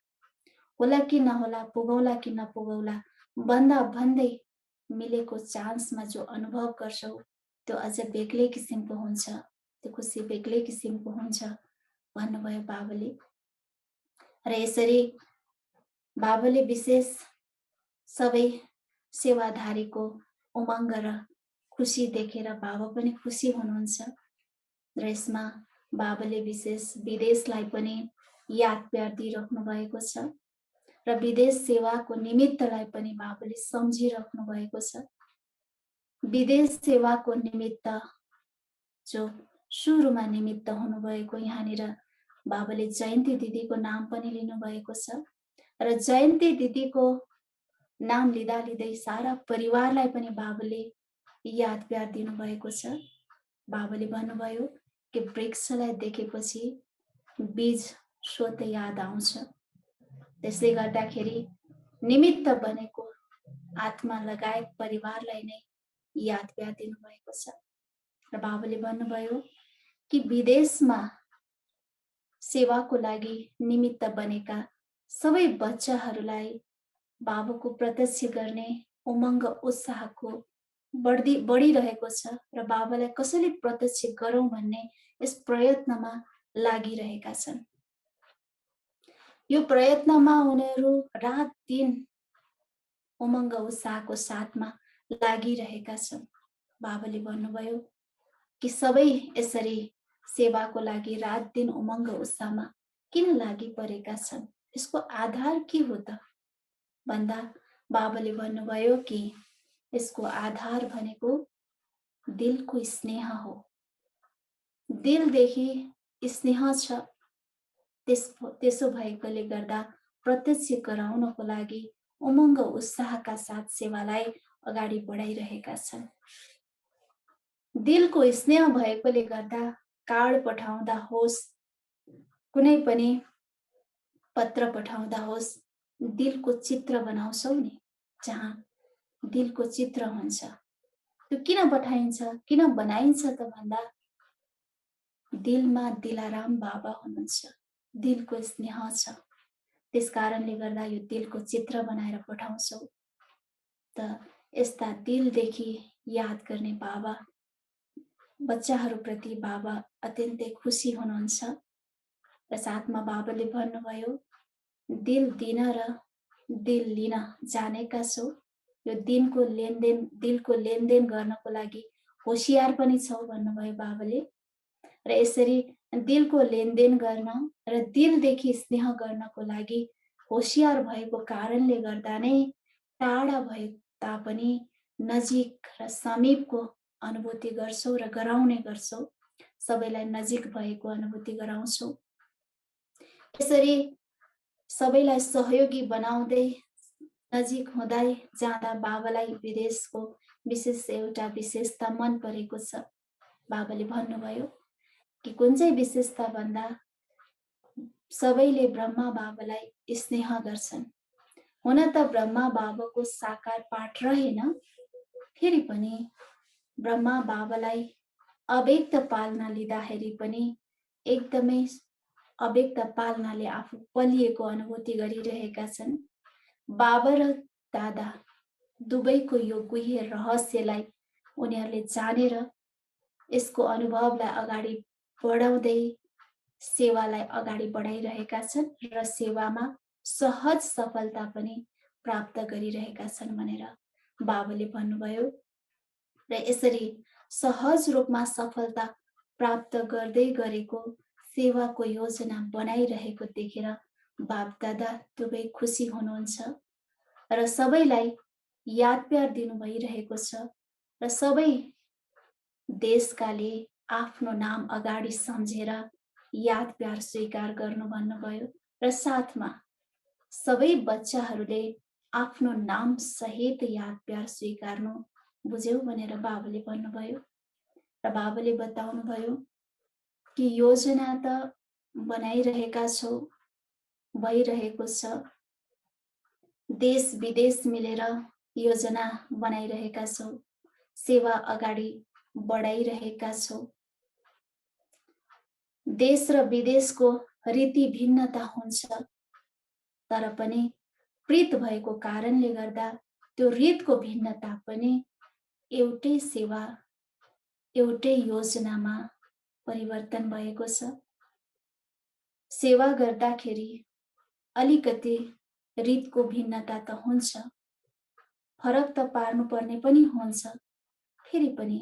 होला कि नहोला, पुगौला कि नपुगौला भन्दा भन्दै मिलेको चान्समा जो अनुभव गर्छौ त्यो अझ बेग्लै किसिमको हुन्छ, त्यो खुसी बेग्लै किसिमको हुन्छ भन्नुभयो बाबाले। र यसरी बाबाले विशेष सबै सेवाधारीको उमङ्ग र खुसी देखेर बाबा पनि खुसी हुनुहुन्छ। र यसमा बाबाले विशेष विदेशलाई पनि याद प्यार दिइराख्नु भएको छ र विदेश सेवाको निमित्तलाई पनि बाबाले सम्झिराख्नु भएको छ। विदेश सेवाको निमित्त जो सुरुमा निमित्त हुनुभएको यहाँनिर बाबाले जयन्ती दिदीको नाम पनि लिनुभएको छ। र जयन्ती दिदीको नाम लिँदा लिँदै सारा परिवारलाई पनि बाबाले याद प्यार दिनुभएको छ। बाबाले भन्नुभयो कि वृक्षलाई देखेपछि बीज स्वतः याद आउँछ। त्यसले गर्दाखेरि निमित्त बनेको आत्मा लगायत परिवारलाई नै याद प्यार दिनुभएको छ। र बाबाले भन्नुभयो कि विदेशमा सेवाको लागि निमित्त बनेका सबै बच्चाहरूलाई बाबाको प्रत्यक्ष गर्ने उमङ्ग उत्साहको बढिरहेको छ र बाबालाई कसरी प्रत्यक्ष गरौँ भन्ने यस प्रयत्नमा लागिरहेका छन्। यो प्रयत्नमा उनीहरू रात दिन उमङ्ग उत्साहको साथमा लागिरहेका छन्। बाबाले भन्नुभयो कि सबै यसरी सेवाको लागि रात दिन उमङ्ग उत्साहमा किन लागि परेका छन्, यसको आधार के हो त भन्दा बाबाले भन्नुभयो कि यसको आधार भनेको दिलको स्नेह हो। दिलदेखि स्नेह छ, त्यसो भएकोले गर्दा प्रत्यक्ष गराउनको लागि उमङ्ग उत्साहका साथ सेवालाई अगाडि बढाइरहेका छन्। दिलको स्नेह भएकोले गर्दा कार्ड पठाउँदा होस्, कुनै पनि पत्र पठाउँदा होस्, दिलको चित्र बनाउँछौ नि, जहाँ दिलको चित्र हुन्छ। त्यो किन पठाइन्छ, किन बनाइन्छ त भन्दा दिलमा दिलाराम बाबा हुनुहुन्छ, दिलको स्नेह छ, त्यस कारणले गर्दा यो दिलको चित्र बनाएर पठाउँछौ। त यस्ता दिलदेखि याद गर्ने बाबा, बच्चाहरूप्रति बाबा अत्यन्तै खुसी हुनुहुन्छ। र साथमा बाबाले भन्नुभयो, दिल दिन र दिल लिन जानेका छौ। यो दिलको लेनदेन गर्नको लागि होशियार पनि छौ भन्नुभयो बाबाले। र यसरी दिलको लेनदेन गर्न र दिलदेखि स्नेह गर्नको लागि होशियार भएको कारणले गर्दा नै टाढा भए तापनि नजिक र समीपको अनुभूति गर्छौ र गराउने गर्छौ। सबैलाई नजिक भएको अनुभूति गराउँछौ। यसरी सबैलाई सहयोगी बनाउँदै नजिक हुँदै जाँदा बाबालाई विदेशको विशेष एउटा विशेषता मन परेको छ। बाबाले भन्नुभयो कि कुन चाहिँ विशेषता भन्दा सबैले ब्रह्मा बाबालाई स्नेह गर्छन्। हुन त ब्रह्मा बाबाको साकार पाठ रहेन, फेरि पनि ब्रह्मा बाबालाई अव्यक्त पालना लिँदाखेरि पनि एकदमै अव्यक्त पालनाले आफू पलिएको अनुभूति गरिरहेका छन्। बाबा र दादा दुवैको यो गुह्य रहस्यलाई उनीहरूले जानेर यसको अनुभवलाई अगाडि बढाउँदै सेवालाई अगाडि बढाइरहेका छन् र सेवामा सहज सफलता पनि प्राप्त गरिरहेका छन् भनेर बाबाले भन्नुभयो। र यसरी सहज रूपमा सफलता प्राप्त गर्दै गरेको सेवाको योजना बनाइरहेको देखेर बाप दादा दुवै खुसी हुनुहुन्छ र सबैलाई याद प्यार दिनु भइरहेको छ। र सबै देशकाले आफ्नो नाम अगाडि सम्झेर याद प्यार स्वीकार गर्नु भन्नुभयो। र साथमा सबै बच्चाहरूले आफ्नो नाम सहित याद प्यार स्वीकार्नु बुझ्यौ भनेर बाबाले भन्नुभयो। र बाबाले बताउनुभयो कि योजना त बनाइरहेका छौ, भइरहेको छ। देश विदेश मिलेर योजना बनाइरहेका छौ, सेवा अगाडि बढाइरहेका छौ। देश र विदेशको रीति भिन्नता हुन्छ, तर पनि प्रीत भएको कारणले गर्दा त्यो रीतको भिन्नता पनि एउटै सेवा, एउटै योजनामा परिवर्तन भएको छ। सेवा गर्दाखेरि अलिकति रीतको भिन्नता त हुन्छ, फरक त पार्नुपर्ने पनि हुन्छ, फेरि पनि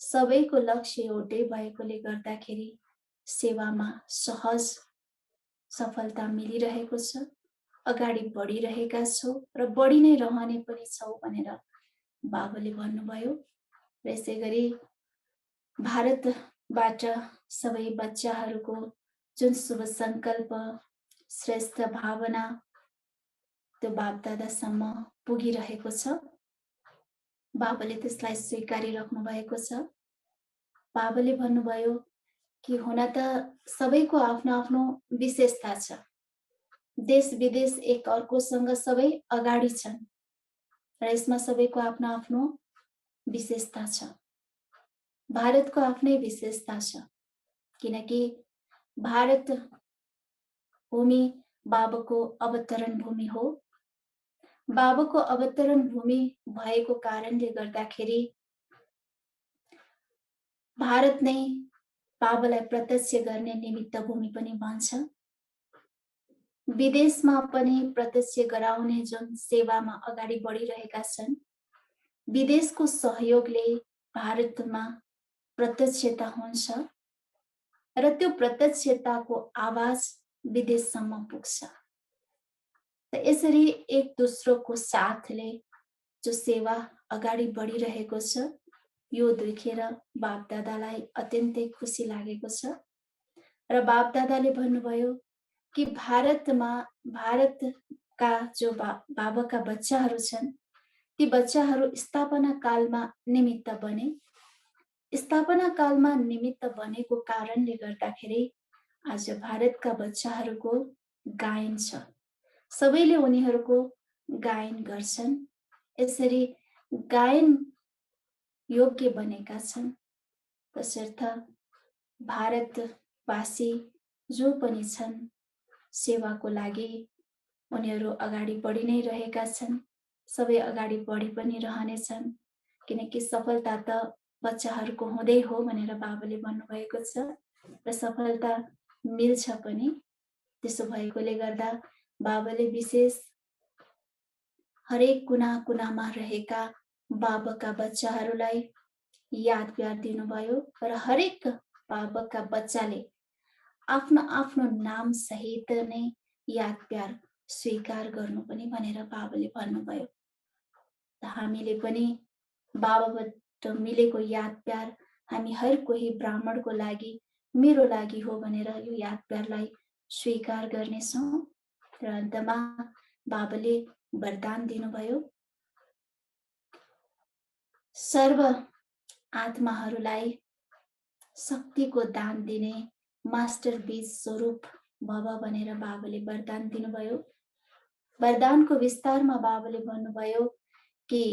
सबैको लक्ष्य एउटै भएकोले गर्दाखेरि सेवामा सहज सफलता मिलिरहेको छ। अगाडि बढिरहेका छौ र बढी नै रहने पनि छौ भनेर बाबाले भन्नुभयो। र यसै गरी भारतबाट सबै बच्चाहरूको जुन शुभ सङ्कल्प, श्रेष्ठ भावना त्यो बापदादासम्म पुगिरहेको छ। बाबाले त्यसलाई स्वीकारिराख्नु भएको छ। बाबाले भन्नुभयो कि हुन त सबैको आफ्नो आफ्नो विशेषता छ। देश विदेश एक अर्कोसँग सबै अगाडि छन् र यसमा सबैको आफ्नो आफ्नो विशेषता छ। भारतको आफ्नै विशेषता छ, किनकि भारत भूमि बाबाको अवतरण भूमि हो। बाबाको अवतरण भूमि भएको कारणले गर्दाखेरि भारत नै बाबालाई प्रत्यक्ष गर्ने निमित्त भूमि पनि भन्छ। विदेशमा पनि प्रत्यक्ष गराउने जुन सेवामा अगाडि बढिरहेका छन्, विदेशको सहयोगले भारतमा प्रत्यक्षता हुन्छ र त्यो प्रत्यक्षताको आवाज विदेशसम्म पुग्छ। त यसरी एक दोस्रोको साथले जो सेवा अगाडि बढिरहेको छ, यो देखेर बापदादालाई अत्यन्तै खुसी लागेको छ र बापदादाले भन्नुभयो कि भारतका जो बाबाका बच्चाहरू छन्, ती बच्चाहरू स्थापना कालमा निमित्त बने। स्थापना कालमा निमित्त बनेको कारणले गर्दाखेरि आज भारतका बच्चाहरूको गायन छ। सबैले उनीहरूको गायन गर्छन्। यसरी गायन योग्य बनेका छन्। तसर्थ भारतवासी जो पनि छन्, सेवाको लागि उनीहरू अगाडि बढी नै रहेका छन्। सबै अगाडि बढी पनि रहनेछन्, किनकि सफलता त बच्चाहरूको हुँदै हो भनेर बाबाले भन्नुभएको छ र सफलता मिल्छ पनि। त्यसो भएकोले गर्दा बाबाले विशेष हरेक कुना कुनामा रहेका बाबाका बच्चाहरूलाई याद प्यार दिनुभयो र हरेक बाबाका बच्चाले आफ्नो आफ्नो नाम सहित नै याद प्यार स्वीकार गर्नु पनि भनेर बाबाले भन्नुभयो। हामीले पनि बाबाबाट मिलेको याद प्यार हामी हर कोही ब्राह्मणको लागि, मेरो लागि हो भनेर यो याद प्यारलाई स्वीकार गर्नेछौँ। र अन्तमा बाबाले वरदान दिनुभयो, सर्व आत्माहरूलाई शक्तिको दान दिने मास्टर बीज स्वरूप भव भनेर बाबाले वरदान दिनुभयो। वरदानको विस्तारमा बाबाले भन्नुभयो कि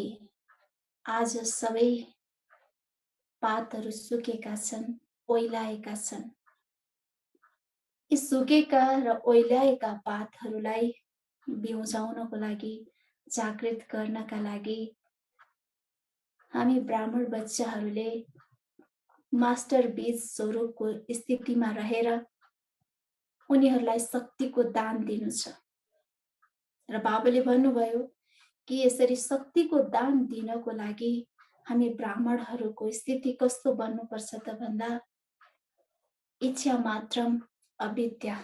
आज सबै पातहरू सुकेका छन्, ओइलाएका छन्। यी सुकेका र ओइलाएका पातहरूलाई बिउजाउनको लागि, जागृत गर्नका लागि हामी ब्राह्मण बच्चाहरूले मास्टर बीज स्वरूपको स्थितिमा रहेर उनीहरूलाई शक्तिको दान दिनु छ। र बाबाले भन्नुभयो कि यसरी शक्तिको दान दिनको लागि हामी ब्राह्मणहरूको स्थिति कस्तो बन्नुपर्छ त भन्दा इच्छा मात्रम अविद्या।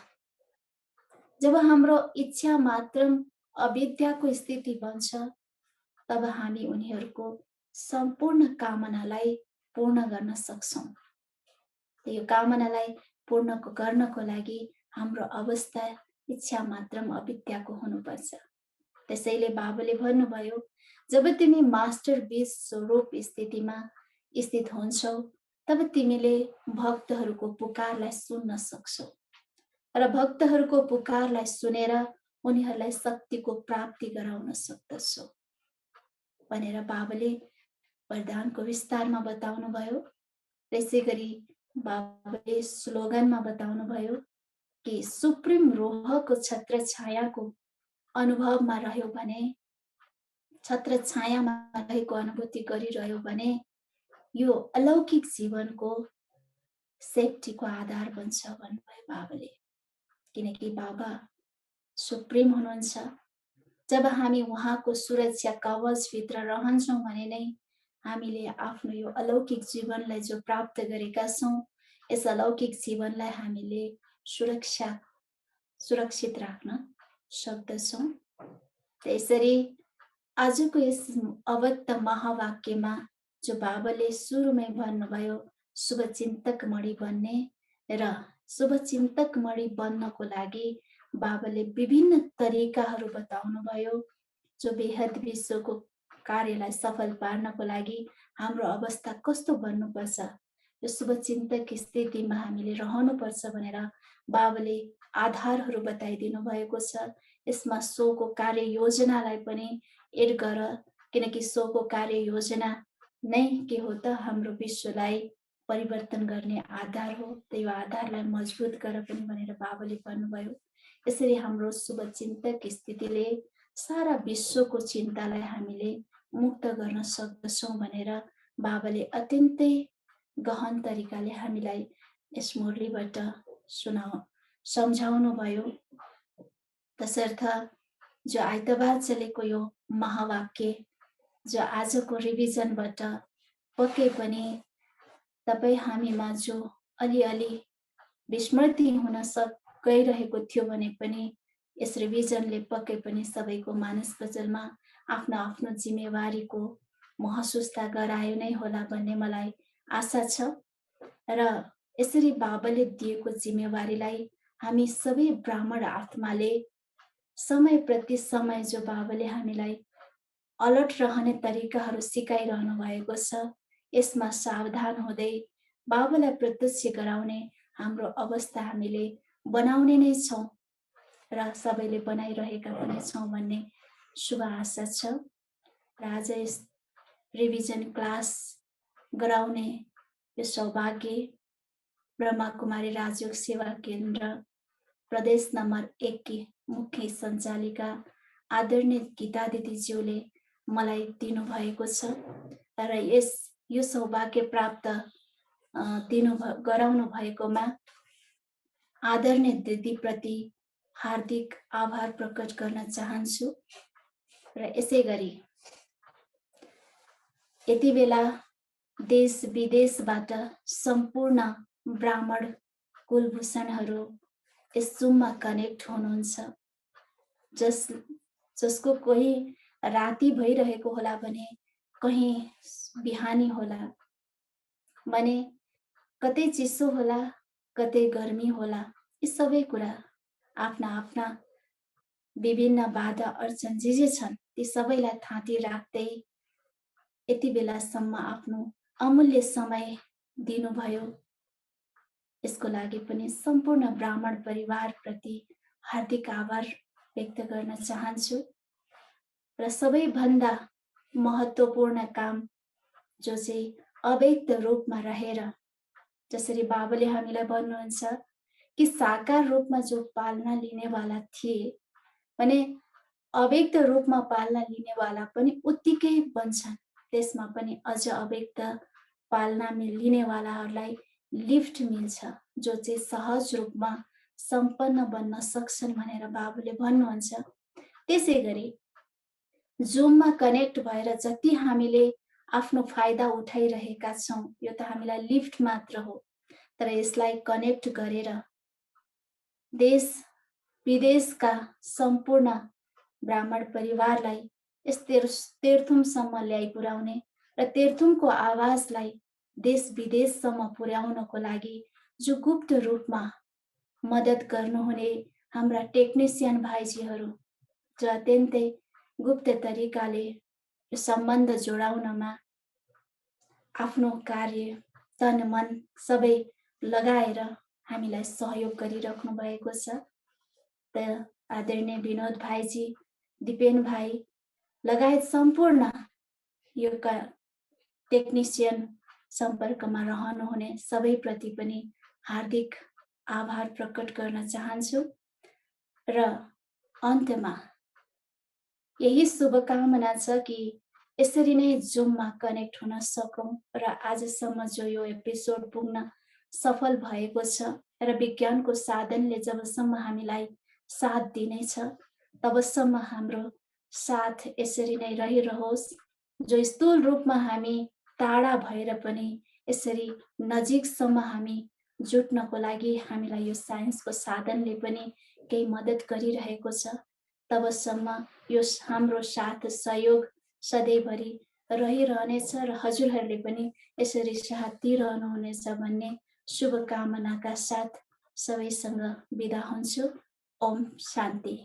जब हाम्रो इच्छा मात्रम अविद्याको स्थिति बन्छ, तब हामी उनीहरूको सम्पूर्ण कामनालाई पूर्ण गर्न सक्छौँ। यो कामनालाई पूर्ण गर्नको लागि हाम्रो अवस्था इच्छा मात्रम अविद्याको हुनुपर्छ। त्यसैले बाबाले भन्नुभयो, जब तिमी मास्टर बीज स्वरूप स्थितिमा स्थित हुन्छौ, तब तिमीले भक्तहरूको पुकारलाई सुन्न सक्छौ र भक्तहरूको पुकारलाई सुनेर उनीहरूलाई शक्तिको प्राप्ति गराउन सक्दछौ भनेर बाबाले वरदानको विस्तारमा बताउनु भयो। त्यसै गरी बाबाले स्लोगनमा बताउनु भयो कि सुप्रिम रोहको छत्र छायाको अनुभवमा रह्यो भने, छत्र छायामा रहेको अनुभूति गरिरह्यो भने यो अलौकिक जीवनको सेफ्टीको आधार बन्छ भन्नुभयो बाबाले। किनकि बाबा सुप्रिम हुनुहुन्छ। जब हामी उहाँको सुरक्षा कवचभित्र रहन्छौँ भने नै हामीले आफ्नो यो अलौकिक जीवनलाई जो प्राप्त गरेका छौँ, यस अलौकिक जीवनलाई हामीले सुरक्षित राख्न सक्दछौँ। त्यसरी आजको यस अवक्त महावाक्यमा जो बाबाले सुरुमै भन्नुभयो, शुभचिन्तक मणि बन्ने, र शुभचिन्तक मणि बन्नको लागि बाबाले विभिन्न तरिकाहरू बताउनु भयो। जो बेहद विश्वको कार्यलाई सफल पार्नको लागि हाम्रो अवस्था कस्तो बन्नुपर्छ, यो शुभचिन्तक स्थितिमा हामीले रहनुपर्छ भनेर बाबाले आधारहरू बताइदिनु भएको छ। यसमा सोको कार्य योजनालाई पनि एड गर, किनकि सोको कार्य योजना नै के हो त, हाम्रो विश्वलाई परिवर्तन गर्ने आधार हो। त यो आधारलाई मजबुत गर पनि भनेर बाबाले भन्नुभयो। यसरी हाम्रो शुभचिन्तक स्थितिले सारा विश्वको चिन्तालाई हामीले मुक्त गर्न सक्दछौँ भनेर बाबाले अत्यन्तै गहन तरिकाले हामीलाई यस मुरलीबाट सम्झाउनु भयो। तसर्थ जो आइतबार चलेको यो महावाक्य, जो आजको रिभिजनबाट पक्कै पनि तपाईँ हामीमा जो अलिअलि विस्मृति हुन गइरहेको थियो भने पनि यस रिभिजनले पक्कै पनि सबैको मानस पजलमा आफ्नो आफ्नो जिम्मेवारीको महसुस त गरायो नै होला भन्ने मलाई आशा छ। र यसरी बाबाले दिएको जिम्मेवारीलाई हामी सबै ब्राह्मण आत्माले समय प्रति समय जो बाबाले हामीलाई अलर्ट रहने तरिकाहरू सिकाइरहनु भएको छ, यसमा सावधान हुँदै बाबालाई प्रत्यक्ष गराउने हाम्रो अवस्था हामीले बनाउने नै छौँ र सबैले बनाइरहेका पनि छौँ भन्ने शुभ आशा छ। र आज यस रिभिजन क्लास गराउने यो सौभाग्य ब्रह्माकुमारी राजयोग सेवा केन्द्र प्रदेश नम्बर 1 की मुख्य सञ्चालिका आदरणीय गीता दिदीज्यूले मलाई दिनुभएको छ र यो सौभाग्य प्राप्त गराउनु भएकोमा आदरणीय दिदीप्रति हार्दिक आभार प्रकट गर्न चाहन्छु। र यसै गरी यति बेला देश विदेशबाट सम्पूर्ण ब्राह्मण कुलभूषणहरू यस जुममा कनेक्ट हुनुहुन्छ। जसको कोही राति भइरहेको होला भने, कहीँ बिहानी होला भने, कतै चिसो होला, कतै गर्मी होला, यी सबै कुरा आफ्ना आफ्ना विभिन्न बाधा अडचन जे छन् ती सबैलाई थाँती राख्दै यति बेलासम्म आफ्नो अमूल्य समय दिनुभयो। यसको लागि पनि सम्पूर्ण ब्राह्मण परिवारप्रति हार्दिक आभार व्यक्त गर्न चाहन्छु। र सबैभन्दा महत्त्वपूर्ण काम जो चाहिँ अव्यक्त रूपमा रहेर, जसरी बाबाले हामीलाई भन्नुहुन्छ कि साकार रूपमा जो पालना लिनेवाला थिए भने अव्यक्त रूपमा पालना लिनेवाला पनि उत्तिकै बन्छन्। त्यसमा पनि अझ अव्यक्त पालना लिनेवालाहरूलाई लिफ्ट मिल्छ, जो चाहिँ सहज रूपमा सम्पन्न बन्न सक्छन् भनेर बाबुले भन्नुहुन्छ। त्यसै गरी जुममा कनेक्ट भएर जति हामीले आफ्नो फाइदा उठाइरहेका छौँ, यो त हामीलाई लिफ्ट मात्र हो, तर यसलाई कनेक्ट गरेर देश विदेशका सम्पूर्ण ब्राह्मण परिवारलाई यस तेर्थुमसम्म ल्याइ पुर्याउने र तेर्थुमको आवाजलाई देश विदेशसम्म पुर्याउनको लागि जो गुप्त रूपमा मद्दत गर्नुहुने हाम्रा टेक्निसियन भाइजीहरू, जो अत्यन्तै गुप्त तरिकाले सम्बन्ध जोडाउनमा आफ्नो कार्य तन मन सबै लगाएर हामीलाई सहयोग गरिराख्नु भएको छ। त आदरणीय विनोद भाइजी, दिपेन भाइ लगायत सम्पूर्ण यो टेक्निसियन सम्पर्कमा रहनुहुने सबैप्रति पनि हार्दिक आभार प्रकट गर्न चाहन्छु। र अन्त्यमा यही शुभकामना छ कि यसरी नै जुममा कनेक्ट हुन सकौं र आजसम्म जो यो एपिसोड पुग्न सफल भएको छ र विज्ञानको साधनले जबसम्म हामीलाई साथ दिनेछ तबसम्म हाम्रो साथ यसरी नै रहिरहोस्। जो स्थूल रूपमा हामी टाढा भएर पनि यसरी नजिकसम्म हामी जुट्नको लागि हामीलाई यो साइन्सको साधनले पनि केही मद्दत गरिरहेको छ, तबसम्म यो हाम्रो साथ सहयोग सधैँभरि रहिरहनेछ र हजुरहरूले पनि यसरी साथ दिइरहनुहुनेछ भन्ने शुभकामनाका साथ सबैसँग बिदा हुन्छु। ओम शान्ति।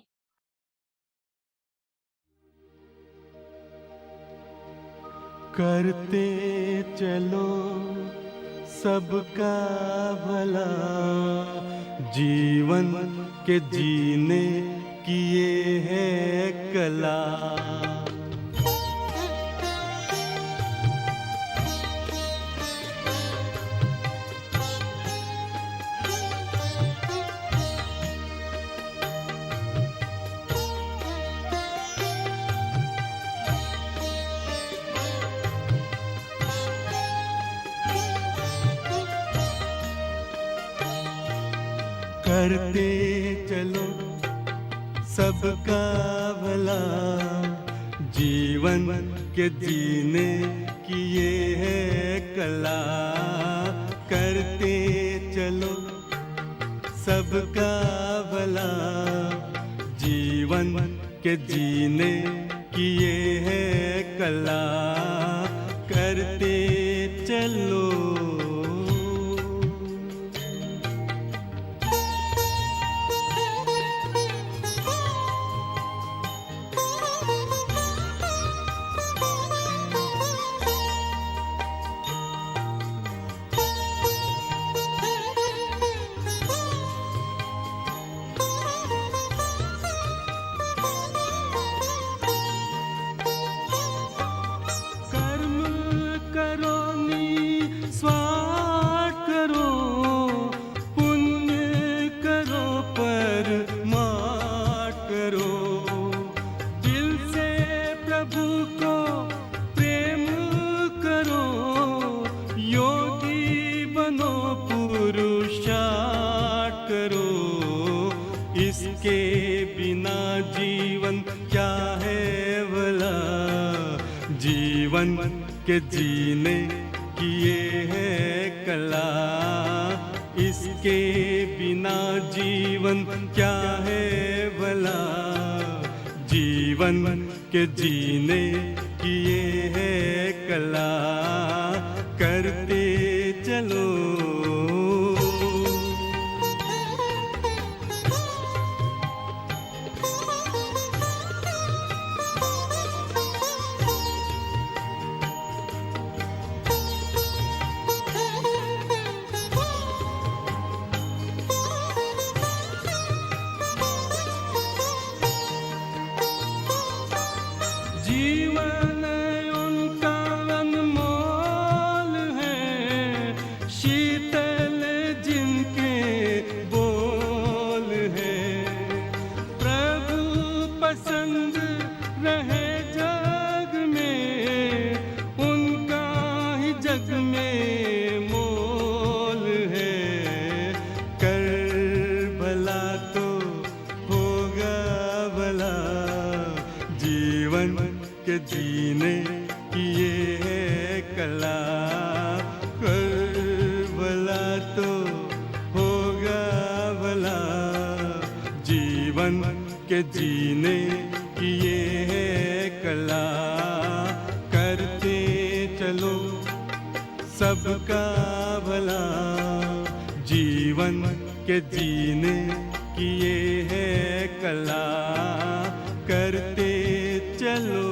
करते चलो सबका भला, जीवन के जीने की ये है कला। करते चलो सबका भला, जीवन के जीने की ये है कला। करते चलो सबका भला, जीवन के जीने की ये है कला। चलो। कर्म करो निस्वार्थ करो, पुण्य करो परमार्थ करो। दिल से प्रभु को प्रेम करो, योगी बनो पुरुषार्थ करो। इसके बिना जीवन क्या है भला, जीवन के जीने की ये है कला। इसके बिना जीवन क्या है भला, जीवन के जीने की ये है कला। करते चलो। जीवन उनका अनमोल है, शीतल जिनके बोल है। प्रभु पसंद रहे जग में, उनका ही जग में मोल है। कर भला तो होगा भला, जीवन के जीने की ये है कला। कर भला तो होगा भला, जीवन के जीने की ये है कला। करते चलो सबका भला, जीवन के जीने की ये है कला। करते चलो।